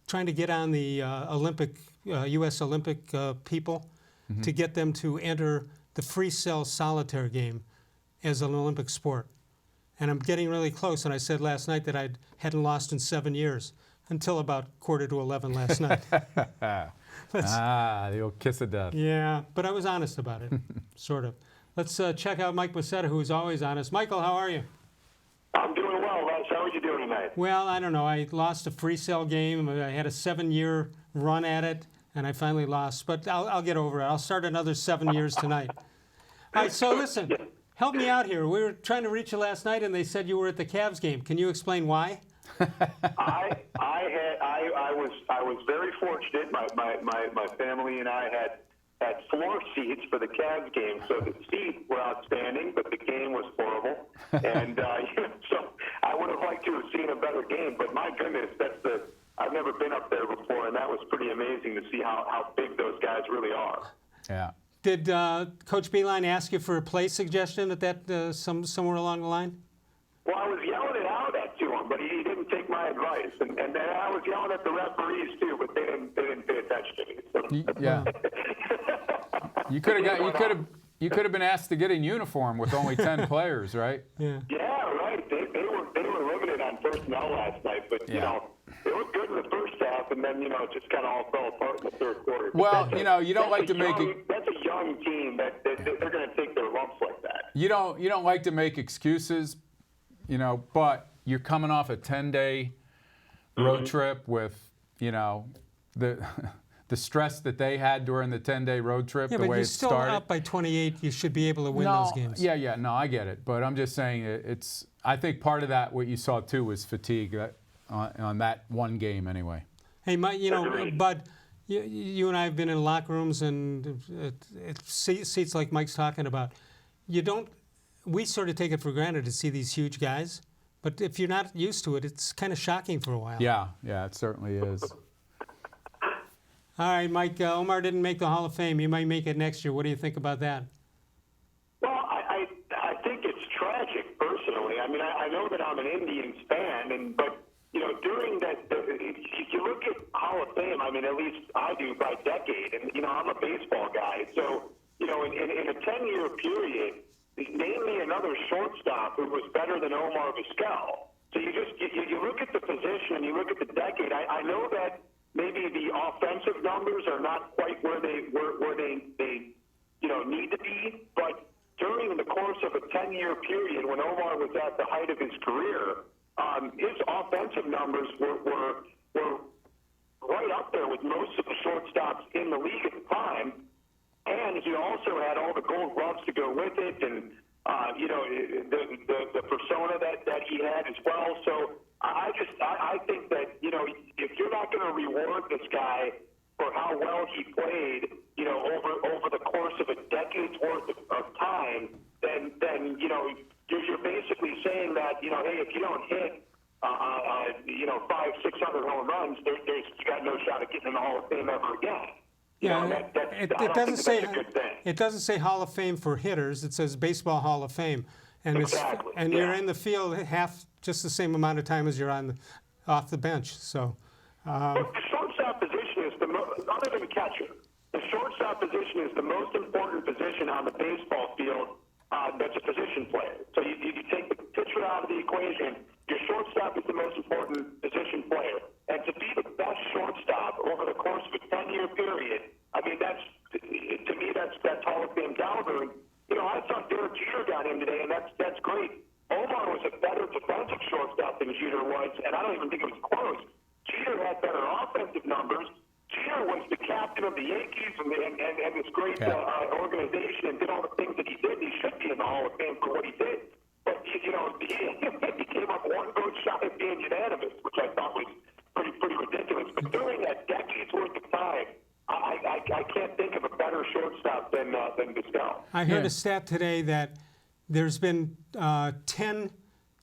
trying to get on the Olympic U.S. Olympic people to get them to enter the free cell solitaire game as an Olympic sport. And I'm getting really close. And I said last night that I hadn't lost in 7 years until about 10:45 last night. The old kiss of death. Yeah, but I was honest about it, sort of. Let's check out Mike Bussetta, who's always honest. Michael, how are you? I'm doing well, Les. How are you doing tonight? Well, I don't know. I lost a free cell game. I had a 7-year run at it, and I finally lost. But I'll get over it. I'll start another 7 years tonight. All right, so listen, help me out here. We were trying to reach you last night, and they said you were at the Cavs game. Can you explain why? I was very fortunate. My family and I had floor seats for the Cavs game, so the seats were outstanding, but the game was horrible. And so I would have liked to have seen a better game, but my goodness, I've never been up there before, and that was pretty amazing to see how big those guys really are. Yeah. Did Coach Beilein ask you for a play suggestion at that somewhere along the line? Well, I was yelling it out to him, but he didn't take my advice, and then I was yelling at the referees too, but they didn't pay attention to me. Yeah. You could have been asked to get in uniform with only 10 players, right? Yeah, right. They were limited on personnel last night, but you know, they looked good in the first half, and then it just kind of all fell apart in the third quarter. Well, you don't like to make it. That's a young team that they're going to take their lumps like that. You don't like to make excuses, but you're coming off a 10-day road trip with, the stress that they had during the 10-day road trip, the way it started. Yeah, but you're still up by 28. You should be able to win those games. Yeah, no, I get it. But I'm just saying I think part of that, what you saw too, was fatigue on that one game anyway. Hey, Mike, Bud, you and I have been in locker rooms and seats like Mike's talking about. We sort of take it for granted to see these huge guys, but if you're not used to it, it's kind of shocking for a while. Yeah, it certainly is. All right, Mike, Omar didn't make the Hall of Fame. He might make it next year. What do you think about that? Well, I think it's tragic, personally. I mean, I know that I'm an Indians fan, but during that, if you look at Hall of Fame, I mean, at least I do by decade, and I'm a baseball guy. So, in a 10-year period, name me another shortstop who was better than Omar-Vizquel. So you look at the position and you look at the decade. I know that maybe the offensive numbers are not quite where they need to be, but during the course of a 10-year period when Omar was at the height of his career, his offensive numbers were right up there with most of the shortstops in the league at the time, and he also had all the gold gloves to go with it, and the persona that he had as well. So I think that if you're not going to reward this guy for how well he played, over the course of a decade's worth of time, then you're basically saying that hey, if you don't hit 600 home runs, you got no shot of getting in the Hall of Fame ever again. Yeah, it doesn't say it doesn't say Hall of Fame for hitters. It says Baseball Hall of Fame, and exactly. You're in the field just the same amount of time as you're off the bench. So, the shortstop position is other than catcher. The shortstop position is the most important position on the baseball field. That's a position player. So you take the pitcher out of the equation. Your shortstop is the most important position player. And to be the best shortstop over the course of a 10-year period, I mean, to me, that's Hall of Fame caliber. And, I thought Derek Jeter got in today, and that's great. Omar was a better defensive shortstop than Jeter was, and I don't even think it was close. Jeter had better offensive numbers. Jeter was the captain of the Yankees and this great organization and did all the things that he did. He should be in the Hall of Fame for what he did. But, he came up one vote shy of being unanimous, which I thought was pretty ridiculous. But during that decade's worth of time, I can't think of a better shortstop than Vizquel. I heard a stat today that there's been 10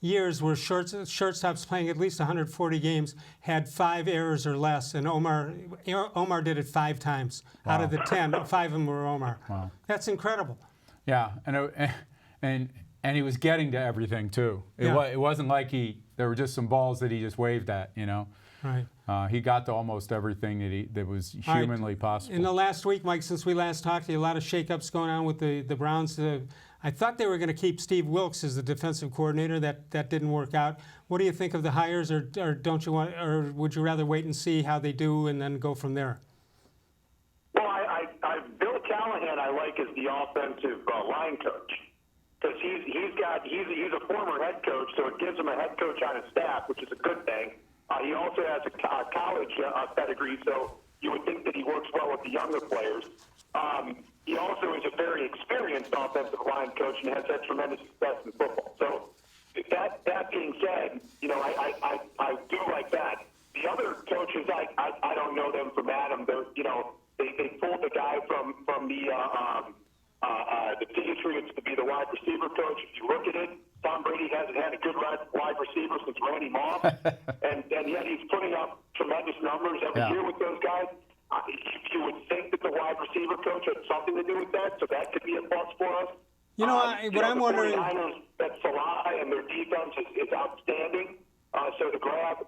years where shortstops playing at least 140 games had 5 errors or less, and Omar did it 5 times. Wow. Out of the 10, 5 of them were Omar. Wow. That's incredible. Yeah, and he was getting to everything too. It wasn't like there were just some balls that he just waved at, Right. He got to almost everything that was humanly possible. In the last week, Mike, since we last talked to you, a lot of shakeups going on with the Browns. I thought they were going to keep Steve Wilkes as the defensive coordinator. That didn't work out. What do you think of the hires, or don't you want, or would you rather wait and see how they do and then go from there? Well, Bill-Callahan I like as the offensive line coach because he's a former head coach, so it gives him a head coach on his staff, which is a good thing. He also has a college pedigree, so you would think that he works well with the younger players. He also is a very experienced offensive line coach and has had tremendous success in football. So that being said, I do like that. The other coaches, I don't know them from Adam. They pulled the guy from the Patriots to be the wide receiver coach. If you look at it, Tom Brady hasn't had a good wide receiver since Randy Moss, and yet he's putting up tremendous numbers every year with those guys. You would think that the wide receiver coach had something to do with that, so that could be a plus for us. What I'm wondering... The 49ers, that Salah and their defense is outstanding. So to grab,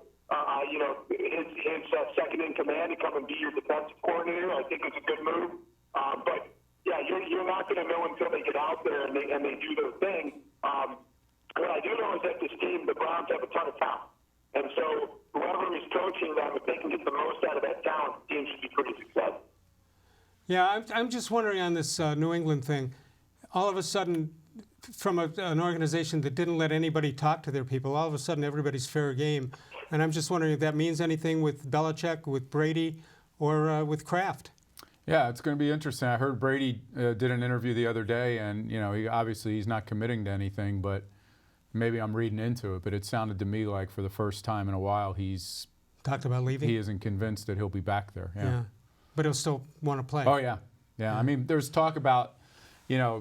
his second in command to come and be your defensive coordinator, I think it's a good move. But yeah, you're not going to know until they get out there and they do their thing. What I do know is that this team, the Browns, have a ton of talent. And so whoever is coaching them, if they can get the most out of that talent, the team should be pretty successful. Yeah, I'm just wondering on this New England thing. All of a sudden, from an organization that didn't let anybody talk to their people, all of a sudden everybody's fair game. And I'm just wondering if that means anything with Belichick, with Brady, or with Kraft. Yeah, it's going to be interesting. I heard Brady did an interview the other day, and he's not committing to anything, but maybe I'm reading into it. But it sounded to me like for the first time in a while he's talked about leaving. He isn't convinced that he'll be back there. Yeah, but he'll still want to play. Oh yeah. I mean, there's talk about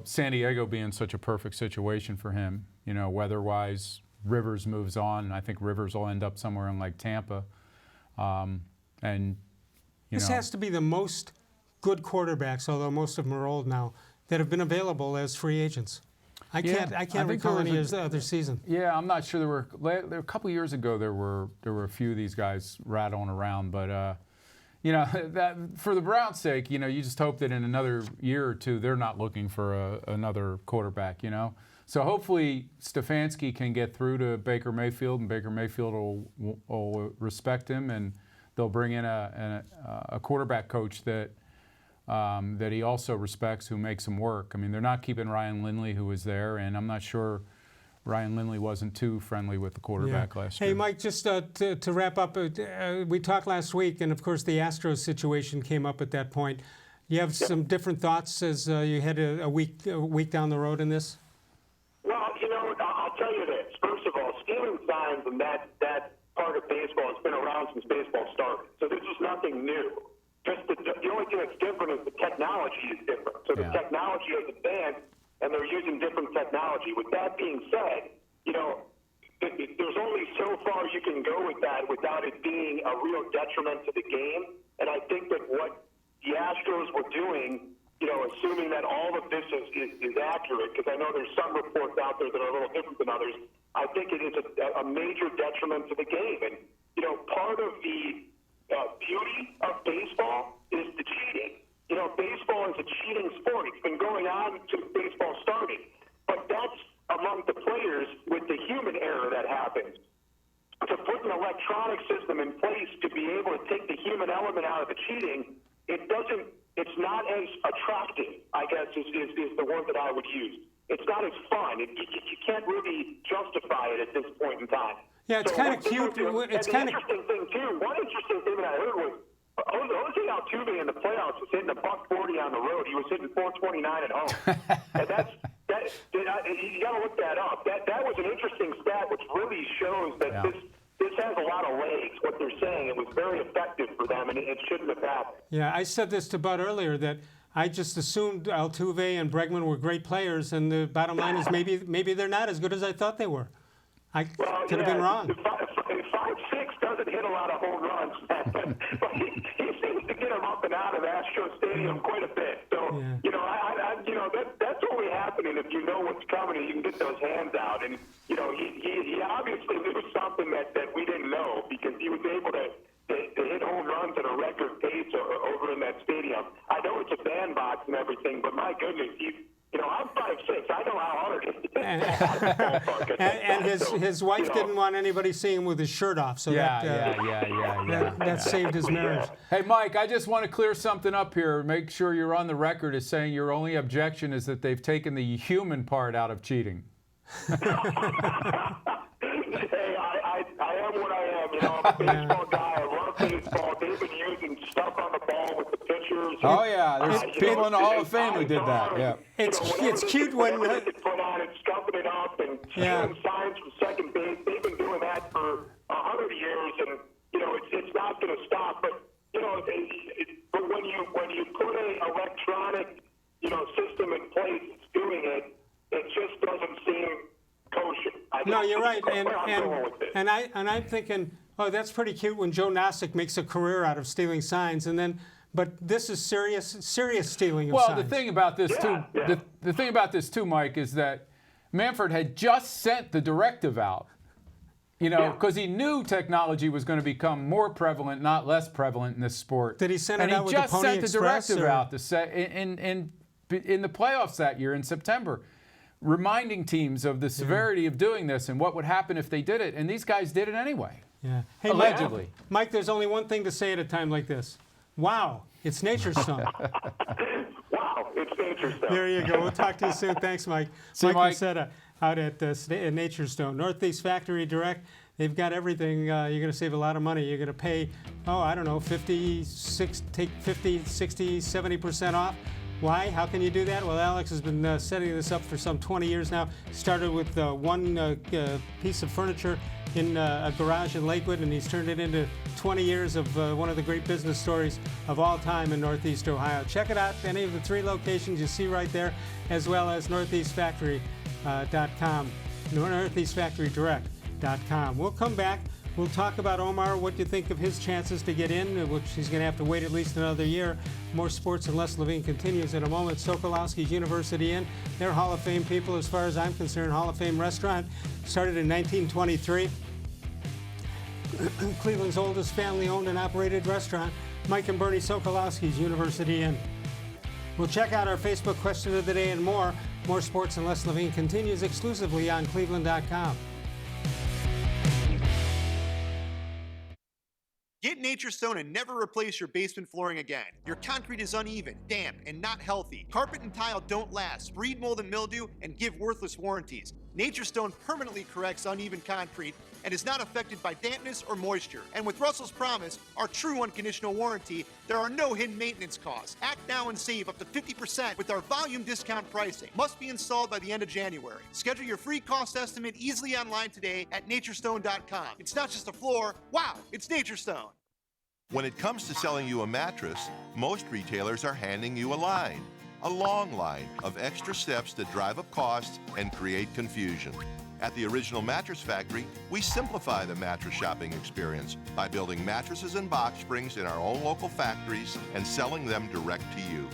San Diego being such a perfect situation for him. Weather-wise, Rivers moves on. I think Rivers will end up somewhere in like Tampa, This has to be the most good quarterbacks, although most of them are old now, that have been available as free agents. I can't recall any other season. Yeah, I'm not sure. There were a couple years ago. There were a few of these guys rattling around, but that for the Browns' sake, you just hope that in another year or two they're not looking for another quarterback. So hopefully Stefanski can get through to Baker Mayfield, and Baker Mayfield will respect him, and they'll bring in a quarterback coach that he also respects, who makes him work. I mean, they're not keeping Ryan Lindley, who was there, and I'm not sure Ryan Lindley wasn't too friendly with the quarterback last year. Hey, Mike, just to wrap up, we talked last week, and of course the Astros situation came up at that point. You have some different thoughts as you head a week down the road in this? Well, I'll tell you this. First of all, stealing signs and that part of baseball has been around since baseball started. So this is nothing new. Just the only thing that's different is the technology is different. So the technology has advanced, and they're using different technology. With that being said, there's only so far you can go with that without it being a real detriment to the game. And I think that what the Astros were doing, assuming that all of this is accurate, because I know there's some reports out there that are a little different than others, I think it is a major detriment to the game. And, part of the beauty of baseball is the cheating. Baseball is a cheating sport. It's been going on since baseball started. But that's among the players with the human error that happens. To put an electronic system in place to be able to take the human element out of the cheating, it's not as attractive, I guess, is the word that I would use. It's not as fun. You can't really justify it at this point in time. Yeah, it's kind of cute. It's kind of interesting thing too. One interesting thing that I heard was Jose Altuve in the playoffs was hitting $140 on the road. He was hitting $429 at home. And you got to look that up. That was an interesting stat, which really shows that this has a lot of legs. What they're saying, it was very effective for them, and it shouldn't have happened. Yeah, I said this to Bud earlier that I just assumed Altuve and Bregman were great players, and the bottom line is maybe they're not as good as I thought they were. I could have been wrong. 5'6" doesn't hit a lot of home runs, but he seems to get them up and out of Astro Stadium quite a bit. So that's only happening if you know what's coming and you can get those hands out. And he obviously knew something that we didn't know, because he was able to hit home runs at a record pace over in that stadium. I know it's a bandbox and everything, but my goodness, I'm 5'6". I know how hard it is. And his wife didn't want anybody seeing him with his shirt off, so that saved his marriage. Hey, Mike, I just want to clear something up here. Make sure you're on the record as saying your only objection is that they've taken the human part out of cheating. Hey, I am what I am. I'm a baseball guy. I love baseball. They've been using stuff on the ball with the pitchers. Oh, yeah. There's people in the Hall of Fame who did that. Yeah. It's cute when put on it, scuffing it up, and stealing signs from second base. They've been doing that for 100 years, and it's not going to stop. But but when you put an electronic system in place that's doing it, it just doesn't seem kosher. No, you're right, and I'm thinking, oh, that's pretty cute when Joe Nosek makes a career out of stealing signs, but this is serious stealing of signs. Well, the thing about this the thing about this too, Mike, is that Manfred had just sent the directive out, because he knew technology was going to become more prevalent, not less prevalent in this sport. Did he send it out with the Pony Express? And he just sent the directive out to say in the playoffs that year in September, reminding teams of the severity of doing this and what would happen if they did it. And these guys did it anyway. Yeah. Hey, allegedly. Mike, there's only one thing to say at a time like this. Wow, it's Nature's Stone. Wow, it's Nature's Stone. There you go. We'll talk to you soon. Thanks, Mike. See you, Mike. Macdaniel out at Nature's Stone. Northeast Factory Direct. They've got everything. You're going to save a lot of money. You're going to pay, 50, 60, 70% off. Why? How can you do that? Well, Alex has been setting this up for some 20 years now. Started with one piece of furniture in a garage in Lakewood, and he's turned it into 20 years of one of the great business stories of all time in Northeast Ohio. Check it out, any of the 3 locations you see right there, as well as northeastfactory.com, northeastfactorydirect.com. We'll come back. We'll talk about Omar, what you think of his chances to get in, which he's going to have to wait at least another year. More Sports and Les-Levine continues in a moment. Sokolowski's University Inn, they're Hall of Fame people as far as I'm concerned. Hall of Fame restaurant, started in 1923. Cleveland's oldest family-owned and operated restaurant, Mike and Bernie Sokolowski's University Inn. We'll check out our Facebook question of the day and more. More Sports and Les-Levine continues exclusively on cleveland.com. Get Nature's Stone and never replace your basement flooring again. Your concrete is uneven, damp, and not healthy. Carpet and tile don't last, breed mold and mildew, and give worthless warranties. Nature's Stone permanently corrects uneven concrete and is not affected by dampness or moisture. And with Russell's Promise, our true unconditional warranty, there are no hidden maintenance costs. Act now and save up to 50% with our volume discount pricing. Must be installed by the end of January. Schedule your free cost estimate easily online today at naturestone.com. It's not just a floor. Wow, it's Nature's Stone. When it comes to selling you a mattress, most retailers are handing you a long line of extra steps that drive up costs and create confusion. At the Original Mattress Factory, we simplify the mattress shopping experience by building mattresses and box springs in our own local factories and selling them direct to you.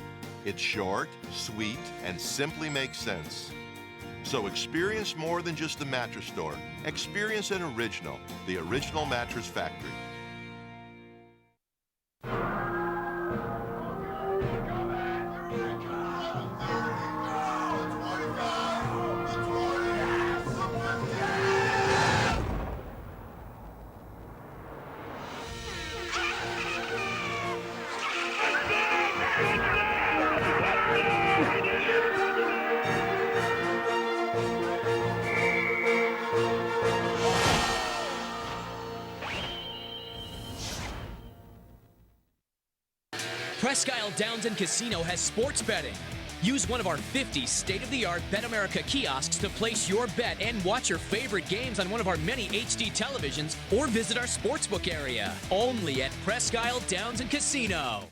It's short, sweet, and simply makes sense. So experience more than just the mattress store. Experience an original, the Original Mattress Factory. Presque Isle Downs and Casino has sports betting. Use one of our 50 state-of-the-art Bet America kiosks to place your bet and watch your favorite games on one of our many HD televisions or visit our sportsbook area. Only at Presque Isle Downs and Casino.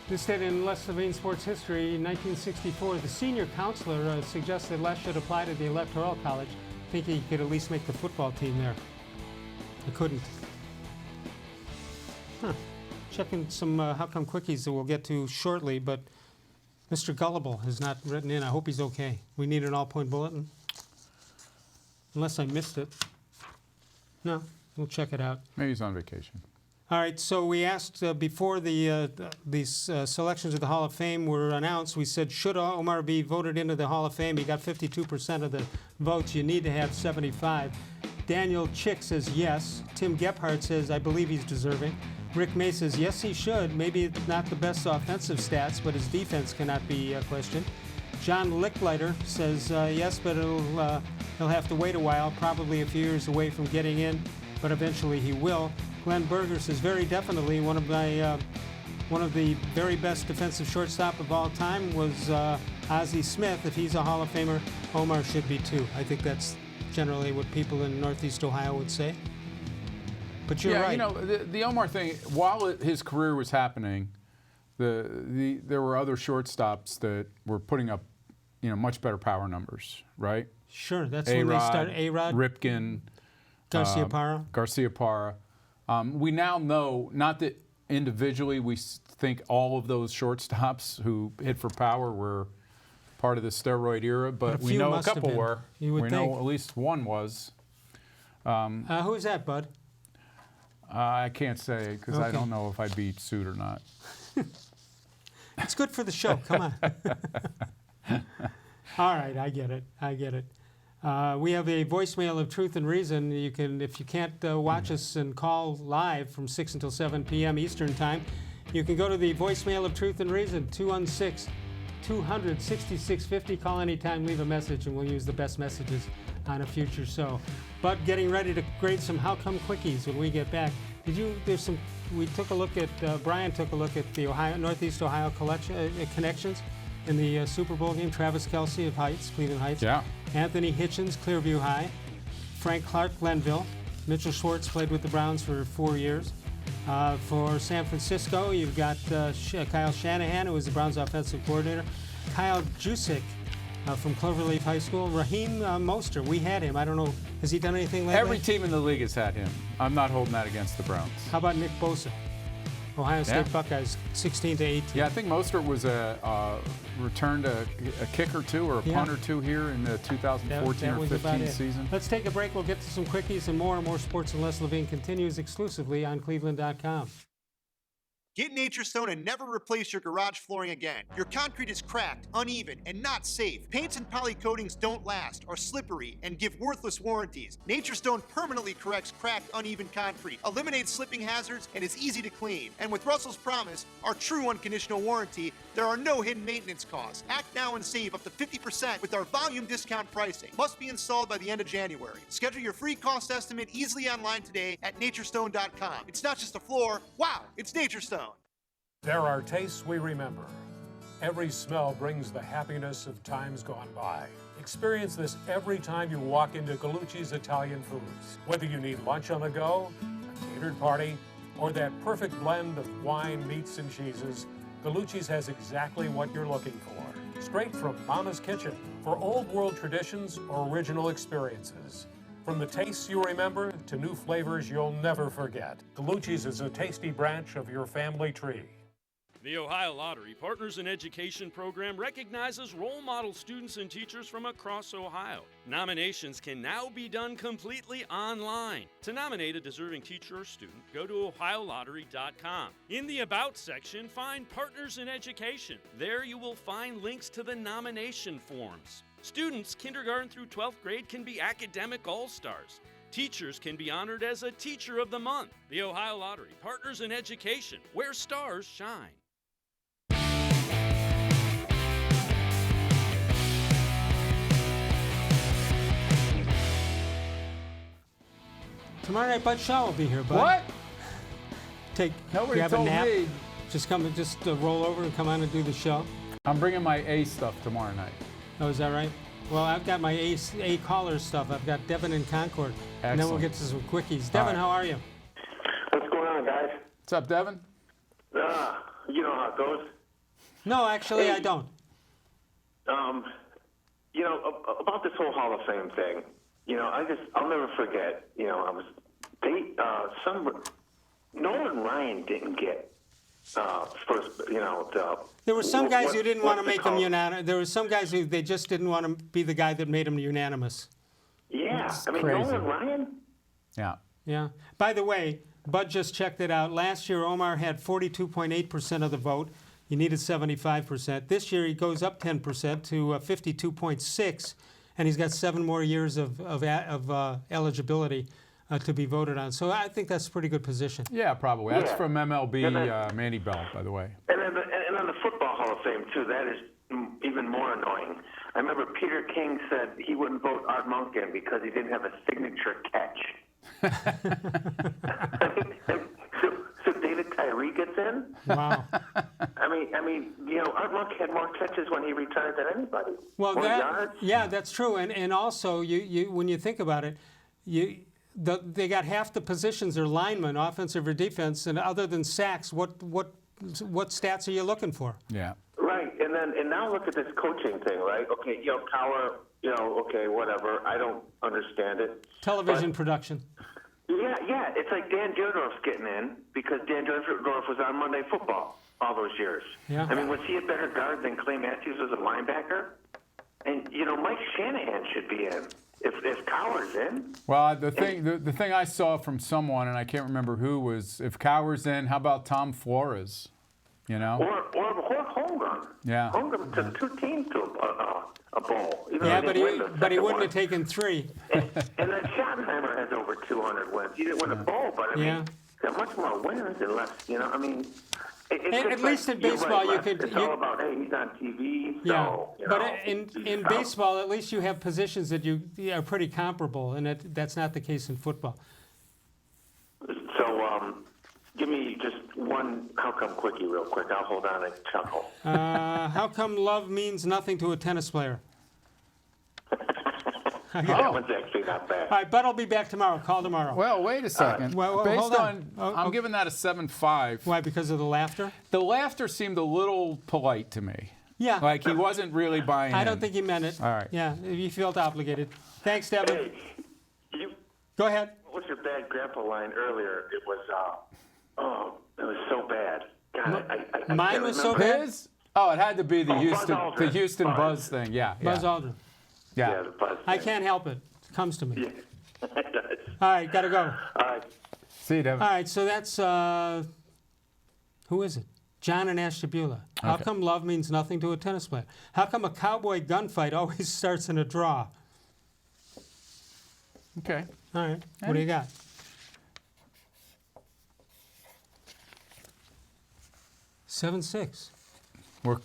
This date in Les-Levine sports history, in 1964, the senior counselor suggested Les should apply to the Electoral College, thinking he could at least make the football team there. I couldn't. Checking some How Come Quickies that we'll get to shortly, but Mr. Gullible has not written in. I hope he's okay. We need an all-point bulletin. Unless I missed it. No, we'll check it out. Maybe he's on vacation. All right, so we asked before these selections of the Hall of Fame were announced, we said, should Omar be voted into the Hall of Fame? He got 52% of the votes. You need to have 75. Daniel Chick says yes. Tim Gephardt says, I believe he's deserving. Rick May says, yes, he should. Maybe it's not the best offensive stats, but his defense cannot be questioned. John Licklider says, yes, but he'll have to wait a while, probably a few years away from getting in, but eventually he will. Glenn Berger says, very definitely one of the very best defensive shortstop of all time was Ozzie Smith. If he's a Hall of Famer, Omar should be too. I think that's generally what people in Northeast Ohio would say. But you're right. You know, the Omar thing, while his career was happening, there were other shortstops that were putting up, much better power numbers, right? Sure, that's when they started. A-Rod, Ripken, Garciaparra. We now know, not that individually we think all of those shortstops who hit for power were part of the steroid era, but we know a couple were. You would think. Know at least one was. Who is that, Bud? I can't say because I don't know if I'd be sued or not. It's good for the show. Come on. All right, I get it. We have a voicemail of Truth and Reason. You can, if you can't watch us and call live from 6 until 7 p.m. Eastern Time, you can go to the voicemail of Truth and Reason, 216-200-6650. Call anytime, leave a message, and we'll use the best messages on a future show. But getting ready to grade some How Come Quickies when we get back. We took a look at, Brian took a look at the Northeast Ohio connections in the Super Bowl game. Travis Kelce of Cleveland Heights. Yeah. Anthony Hitchens, Clearview High. Frank Clark, Glenville. Mitchell Schwartz played with the Browns for 4 years. For San Francisco, you've got Kyle Shanahan, who was the Browns offensive coordinator. Kyle Jusick from Cloverleaf High School. Raheem Mostert, we had him. I don't know, has he done anything lately? Every team in the league has had him. I'm not holding that against the Browns. How about Nick Bosa? Ohio State Buckeyes, 16-18. Yeah, I think Mostert was returned a kick or two or a punt or two here in the 2014 or 15 season. Let's take a break. We'll get to some quickies and more. More Sports and Les-Levine continues exclusively on cleveland.com. Get Nature Stone and never replace your garage flooring again. Your concrete is cracked, uneven, and not safe. Paints and poly coatings don't last, are slippery, and give worthless warranties. Nature Stone permanently corrects cracked, uneven concrete, eliminates slipping hazards, and is easy to clean. And with Russell's Promise, our true unconditional warranty, there are no hidden maintenance costs. Act now and save up to 50% with our volume discount pricing. Must be installed by the end of January. Schedule your free cost estimate easily online today at naturestone.com. It's not just a floor. Wow, it's Nature Stone. There are tastes we remember. Every smell brings the happiness of times gone by. Experience this every time you walk into Gallucci's Italian Foods. Whether you need lunch on the go, a catered party, or that perfect blend of wine, meats, and cheeses, Gallucci's has exactly what you're looking for. Straight from Mama's Kitchen for old world traditions or original experiences. From the tastes you remember to new flavors you'll never forget, Gallucci's is a tasty branch of your family tree. The Ohio Lottery Partners in Education program recognizes role model students and teachers from across Ohio. Nominations can now be done completely online. To nominate a deserving teacher or student, go to ohiolottery.com. In the About section, find Partners in Education. There you will find links to the nomination forms. Students kindergarten through 12th grade can be academic all-stars. Teachers can be honored as a Teacher of the Month. The Ohio Lottery Partners in Education, where stars shine. Tomorrow night, Bud Shaw will be here, Bud. What? Nobody grab a told nap. me. Just roll over and come on and do the show. I'm bringing my A stuff tomorrow night. Oh, is that right? Well, I've got my A caller stuff. I've got Devin and Concord. Excellent. And then we'll get to some quickies. Devin, how are you? What's going on, guys? What's up, Devin? You know how it goes. No, actually, I don't. You know, about this whole Hall of Fame thing, you know, I'll never forget, you know, Nolan Ryan didn't get first, you know, There were some guys who didn't want to make him unanimous. There were some guys who they just didn't want to be the guy that made him unanimous. Yeah, I mean, crazy. Nolan Ryan? Yeah. Yeah. By the way, Bud just checked it out. Last year, Omar had 42.8% of the vote. He needed 75%. This year, he goes up 10% to 52.6%, and he's got 7 more years of eligibility to be voted on. So I think that's a pretty good position. Yeah, probably. That's Yeah. from MLB And then- Manny Bell, by the way. And then the Football Hall of Fame, too, that is even more annoying. I remember Peter King said he wouldn't vote Art Monk in because he didn't have a signature catch. So David Tyree gets in? Wow. I mean, you know, Art Monk had more catches when he retired than anybody. Well, More yards. that's true. And also, you when you think about it, they got half the positions are linemen, offensive or defense, and other than sacks, what stats are you looking for? Yeah. Right, and now look at this coaching thing, right? Okay, you know, Cowher, you know, okay, whatever. I don't understand it. Television production. Yeah, it's like Dan Dierdorf's getting in because Dan Dierdorf was on Monday Football all those years. Yeah. I mean, was he a better guard than Clay Matthews was a linebacker? And, you know, Mike Shanahan should be in if Cowher's in. Well, the thing I saw from someone, and I can't remember who, was if Cowher's in, how about Tom Flores? You know? Or Holmgren. Yeah. Holmgren took 2 teams to a bowl. Yeah, but he wouldn't have taken 3. And then Schottenheimer has over 200 wins. He didn't win a bowl, but I mean, got much more wins and less. You know, I mean, at least in baseball, right, it's all about hey, he's on TV. Yeah, so, you but know, in baseball, at least you have positions that you are pretty comparable, and that's not the case in football. So, give me just one how come quickie real quick. I'll hold on and chuckle. How come love means nothing to a tennis player? That one's actually not bad. All right, Bud will be back tomorrow. Call tomorrow. Well, wait a second. Well, Based hold on. I'm giving that a 7.5. Why? Because of the laughter? The laughter seemed a little polite to me. Yeah. Like he wasn't really buying I in. don't think he meant it. All right. Yeah, you felt obligated. Thanks, Devin. Hey, Go ahead. what was your bad grandpa line earlier? It was it was so bad. God, I Mine can't was so remember. bad? His? Oh, it had to be the Buzz Aldrin. Houston Buzz. Buzz thing. Yeah. Buzz yeah. Aldrin. Yeah, the buzz. I can't help it. It comes to me. Yeah. It does. All right, got to go. All right. See you, Devin. All right, so that's, who is it? John and Ashtabula. How Okay. come love means nothing to a tennis player? How come a cowboy gunfight always starts in a draw? Okay. All right, what do you got? Seven, 6. We're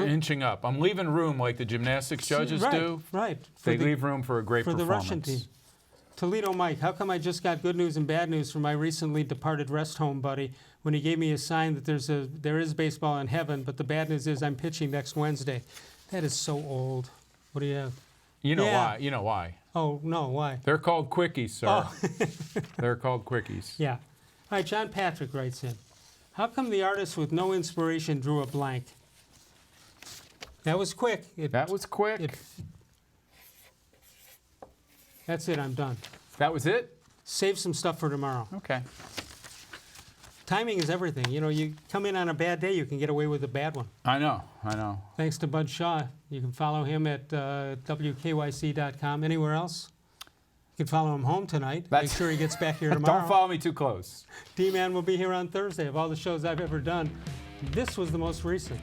inching up. I'm leaving room like the gymnastics judges do. Right. They leave room for a great for performance. the Russian team. Toledo Mike, how come I just got good news and bad news from my recently departed rest home buddy when he gave me a sign that there is baseball in heaven, but the bad news is I'm pitching next Wednesday. That is so old. What do you have? You know Yeah. why? You know why? Oh, no, why? They're called quickies, sir. Oh. They're called quickies. Yeah. All right, John Patrick writes in, how come the artist with no inspiration drew a blank? That was quick. That was quick. That's it, I'm done. That was it? Save some stuff for tomorrow. Okay. Timing is everything. You know, you come in on a bad day, you can get away with a bad one. I know. Thanks to Bud Shaw. You can follow him at wkyc.com. Anywhere else? You can follow him home tonight. Make sure he gets back here tomorrow. Don't follow me too close. D-Man will be here on Thursday. Of all the shows I've ever done, this was the most recent.